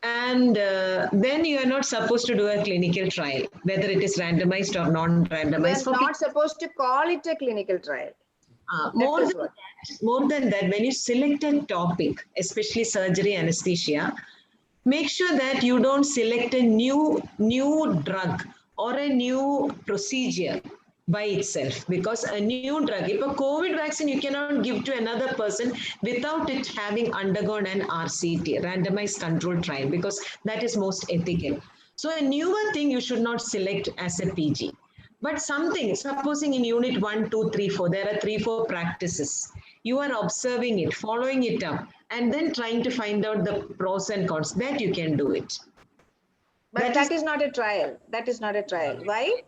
And then you are not supposed to do a clinical trial, whether it is randomized or non-randomized. You are not supposed to call it a clinical trial. More than that, when you select a topic, especially surgery, anesthesia, make sure that you don't select a new drug or a new procedure by itself, because a new drug, if a COVID vaccine, you cannot give to another person without it having undergone an RCT, randomized controlled trial, because that is most ethical. So a newer thing you should not select as a PG. But something, supposing in unit 1, 2, 3, 4, there are 3-4 practices. You are observing it, following it up, and then trying to find out the pros and cons, that you can do it. But that is not a trial. That is not a trial. Why?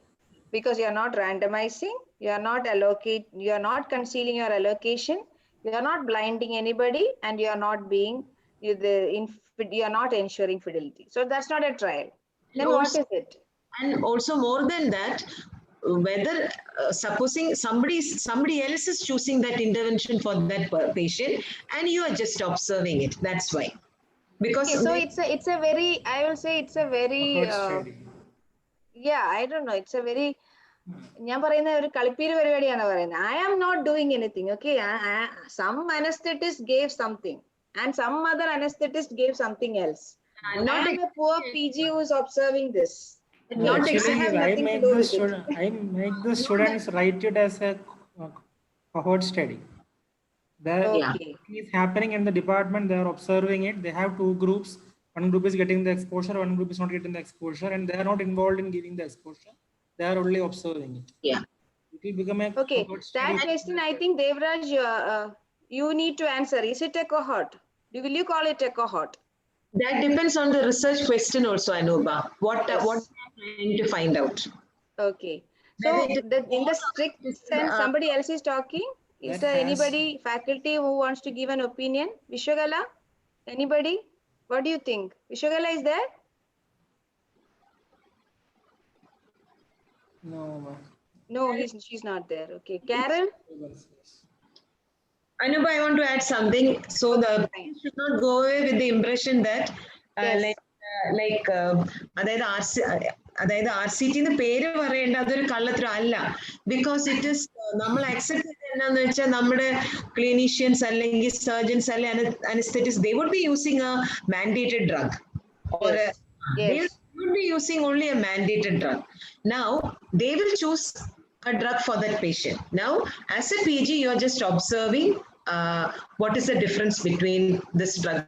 Because you are not randomizing, you are not concealing your allocation, you are not blinding anybody, and you are not you are not ensuring fidelity. So that's not a trial. Then what Also- is it? And also more than that, whether supposing somebody else is choosing that intervention for that patient and you are just observing it. That's why. Because Okay, so it's a very, I will say it's a very Cohort study. yeah, I don't know, it's a very ഞാൻ പറയുന്ന ഒരു കളിപ്പീര് പരിപാടിയാണ് പറയുന്നത്. I am not doing anything. Okay, some anesthetist gave something and some other anesthetist gave something else. I not am a poor PG who is observing this. Not I Actually, have I nothing to make do the with it. student, I make the students write it as a cohort study. That Okay. is happening in the department. They are observing it. They have two groups. One group is getting the exposure. One group is not getting the exposure, and they are not involved in giving the exposure. They are only observing it. Yeah. It will become a Okay, cohort that study. question I think Devraj, you need to answer. Is it a cohort? Will you call it a cohort? That depends on the research question also, Anuba. What Yes. what we are trying to find out. Okay. So in the strict sense, somebody else is talking. Is That there has- anybody, faculty who wants to give an opinion? Vishwagala? Anybody? What do you think? Vishwagala is there? No, ma'am. No, she's not there. Okay. Carol? Anuba, I want to add something. So Okay, the fine. should not go away with the impression that Yes. അതായത് അതായത് RCT എന്ന് പേര് പറയേണ്ട അതൊരു കള്ളത്തരം അല്ല. Because it is നമ്മൾ accept ചെയ്ത് എന്നാന്ന് വെച്ചാൽ നമ്മുടെ ക്ലിനീഷ്യൻസ് അല്ലെങ്കിൽ സർജൻസ് അല്ലെങ്കിൽ anaesthetist they would be using a mandated drug or Yes. they Yes. would be using only a mandated drug. Now they will choose a drug for that patient. Now as a PG you are just observing what is the difference between this drug,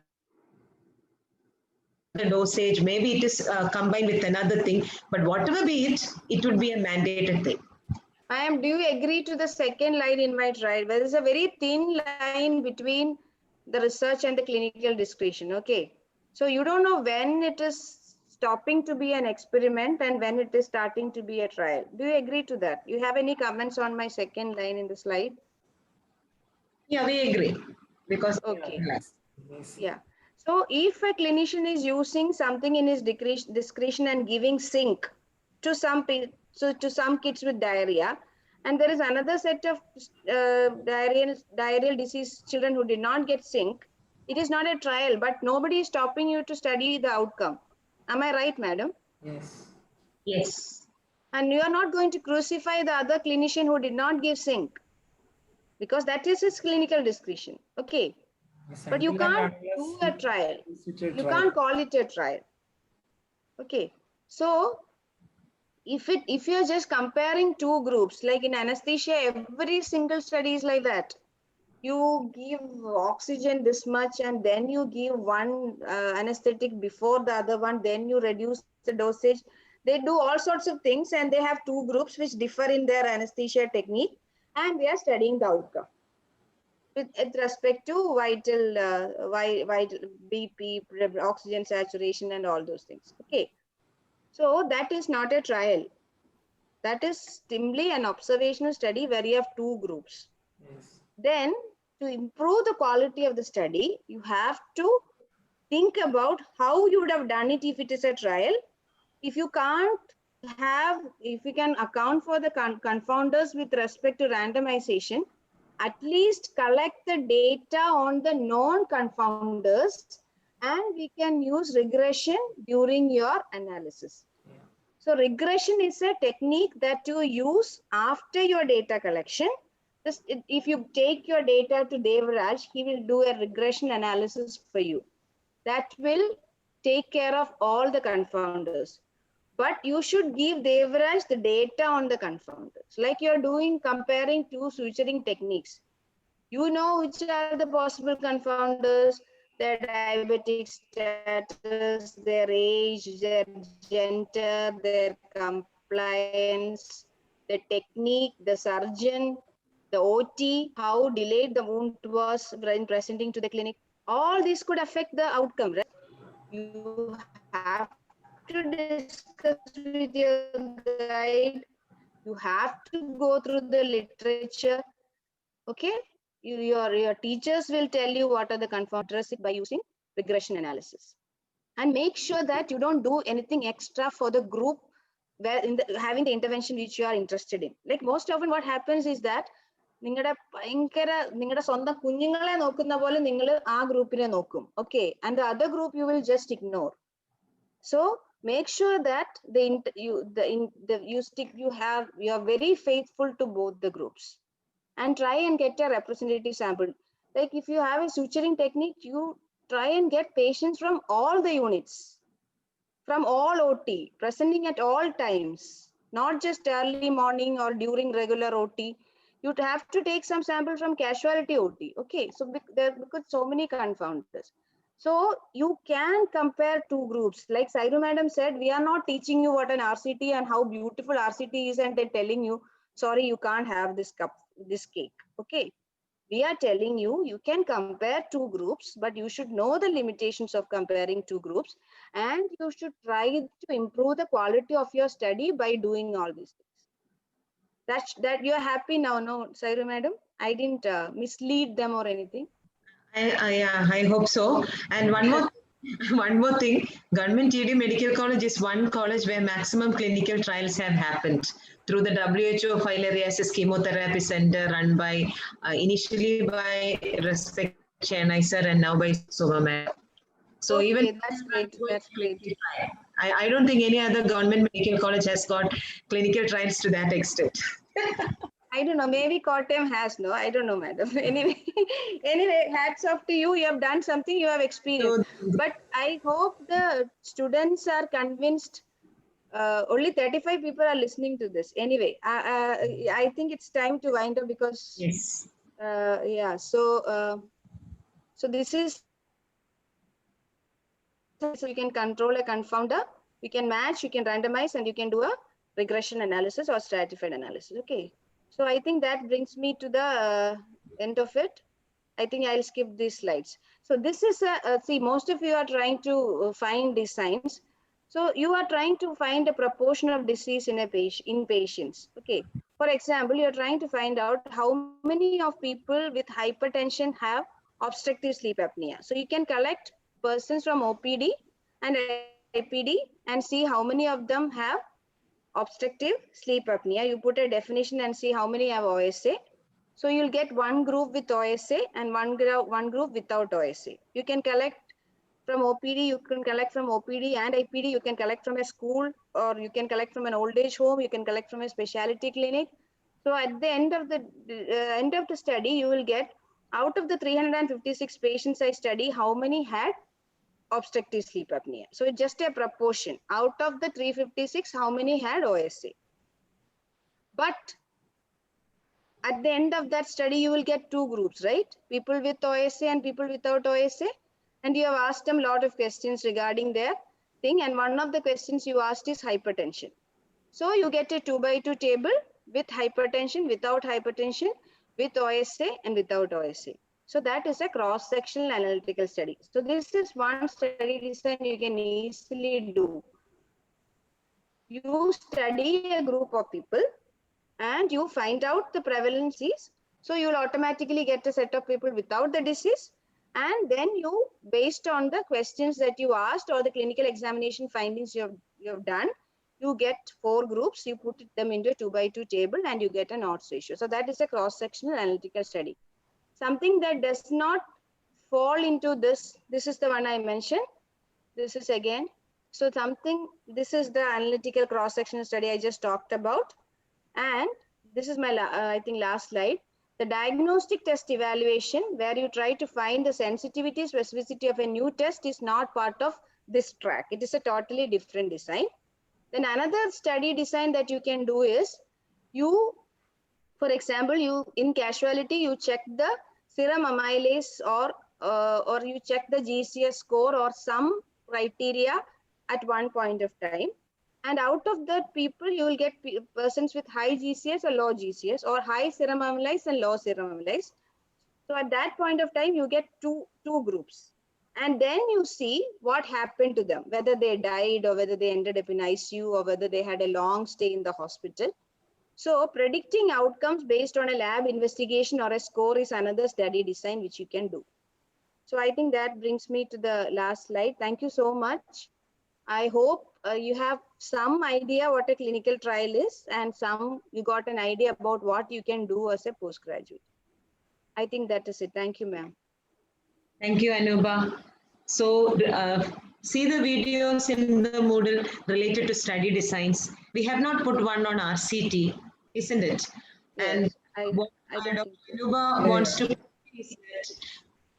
the dosage, maybe it is combined with another thing, but whatever be it, it would be a mandated thing. Do you agree to the second line in my trial? There is a very thin line between the research and the clinical discretion. Okay. So you don't know when it is stopping to be an experiment and when it is starting to be a trial. Do you agree to that? You have any comments on my second line in the slide? Yeah, we agree because Okay. Yes. Yeah. So if a clinician is using something in his discretion and giving zinc to some kids with diarrhea, and there is another set of diarrheal disease children who did not get zinc, it is not a trial, but nobody is stopping you to study the outcome. Am I right, madam? Yes. yes, And you are not going to crucify the other clinician who did not give zinc, because that is his clinical discretion. Okay. Yes, But you until and can't unless do a trial. it's a You trial. can't call it a trial. Okay. So if you're just comparing two groups, like in anesthesia, every single study is like that. You give oxygen this much and then you give one anesthetic before the other one, then you reduce the dosage. They do all sorts of things and they have two groups which differ in their anesthesia technique, and they are studying the outcome with respect to vital BP, oxygen saturation and all those things. Okay. So that is not a trial. That is simply an observational study where you have two groups. Yes. Then to improve the quality of the study, you have to think about how you would have done it if it is a trial. If you can account for the confounders with respect to randomization, at least collect the data on the non-confounders and we can use regression during your analysis. So regression is a technique that you use after your data collection. If you take your data to Devraj, he will do a regression analysis for you. That will take care of all the confounders. But you should give Devraj the data on the confounders. Like you're doing comparing two suturing techniques. You know which are the possible confounders, their diabetic status, their age, their gender, their compliance, the technique, the surgeon, the OT, how delayed the wound was when presenting to the clinic. All this could affect the outcome, right? You have to discuss with your guide. You have to go through the literature. Okay, your teachers will tell you what are the confound by using regression analysis, and make sure that you don't do anything extra for the group where having the intervention which you are interested in. Like most often what happens is that നിങ്ങളുടെ സ്വന്തം കുഞ്ഞുങ്ങളെ നോക്കുന്ന പോലെ നിങ്ങൾ ആ ഗ്രൂപ്പിനെ നോക്കും. Okay, and the other group you will just ignore. So make sure that you are very faithful to both the groups, and try and get a representative sample. Like if you have a suturing technique, you try and get patients from all the units, from all OT, presenting at all times, not just early morning or during regular OT. You'd have to take some sample from casualty OT. Okay, so because so many confounders. So you can compare two groups. Like Sairu madam said, we are not teaching you what an RCT and how beautiful RCT is and then telling you, sorry, you can't have this cake. Okay, we are telling you, you can compare two groups, but you should know the limitations of comparing two groups, and you should try to improve the quality of your study by doing all these things. That you're happy now, no, Sairu madam? I didn't mislead them or anything. I hope so. And one more thing, Government TD Medical College is one college where maximum clinical trials have happened through the WHO filariasis chemotherapy center run by initially by Respect Chennai sir and now by Soma. So Okay, even that's great. That's great. I don't think any other government medical college has got clinical trials to that extent. I don't know. Maybe Kottayam has, no. I don't know, madam. Anyway, hats off to you. You have done something. You have experienced. But I hope the students are convinced. Only 35 people are listening to this. Anyway, I think it's time to wind up because. Yes. Yeah. So this is. So you can control a confounder. You can match. You can randomize, and you can do a regression analysis or stratified analysis. Okay. So I think that brings me to the end of it. I think I'll skip these slides. So this is see, most of you are trying to find designs. So you are trying to find a proportion of disease in patients. Okay. For example, you're trying to find out how many of people with hypertension have obstructive sleep apnea. So you can collect persons from OPD and IPD and see how many of them have obstructive sleep apnea. You put a definition and see how many have OSA. So you'll get one group with OSA and one group without OSA. You can collect from OPD, you can collect from OPD and IPD, you can collect from a school, or you can collect from an old age home, you can collect from a specialty clinic. So at the end of the study, you will get out of the 356 patients I study, how many had obstructive sleep apnea. So it's just a proportion. Out of the 356, how many had OSA? But at the end of that study, you will get two groups, right? People with OSA and people without OSA. And you have asked them a lot of questions regarding their thing. And one of the questions you asked is hypertension. So you get a 2x2 table with hypertension, without hypertension, with OSA and without OSA. So that is a cross-sectional analytical study. So this is one study design you can easily do. You study a group of people and you find out the prevalences. So you will automatically get a set of people without the disease. And then you, based on the questions that you asked or the clinical examination findings you have done, you get 4 groups, you put them into a 2x2 table and you get an odds ratio. So that is a cross-sectional analytical study. Something that does not fall into this is the one I mentioned. This is again. So this is the analytical cross-sectional study I just talked about. And this is my, I think, last slide. The diagnostic test evaluation, where you try to find the sensitivity, specificity of a new test, is not part of this track. It is a totally different design. Then another study design that you can do is, for example, in casualty, you check the serum amylase or you check the GCS score or some criteria at one point of time. And out of that people, you will get persons with high GCS or low GCS, or high serum amylase and low serum amylase. So at that point of time, you get two groups. And then you see what happened to them, whether they died or whether they ended up in ICU or whether they had a long stay in the hospital. So predicting outcomes based on a lab investigation or a score is another study design which you can do. So I think that brings me to the last slide. Thank you so much. I hope you have some idea what a clinical trial is, and you got an idea about what you can do as a postgraduate. I think that is it. Thank you, ma'am. Thank you, Anuba. So, see the videos in the Moodle related to study designs. We have not put one on RCT, isn't it? And Yes, what I don't think so. Anuba wants to is that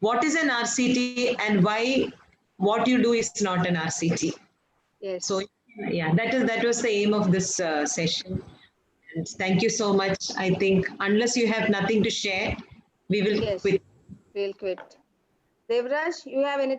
what is an RCT and why what you do is not an RCT. Yes. So, yeah, that was the aim of this session. And thank you so much. I think unless you have nothing to share, we will Yes, quit. we'll quit. Devraj, you have anything?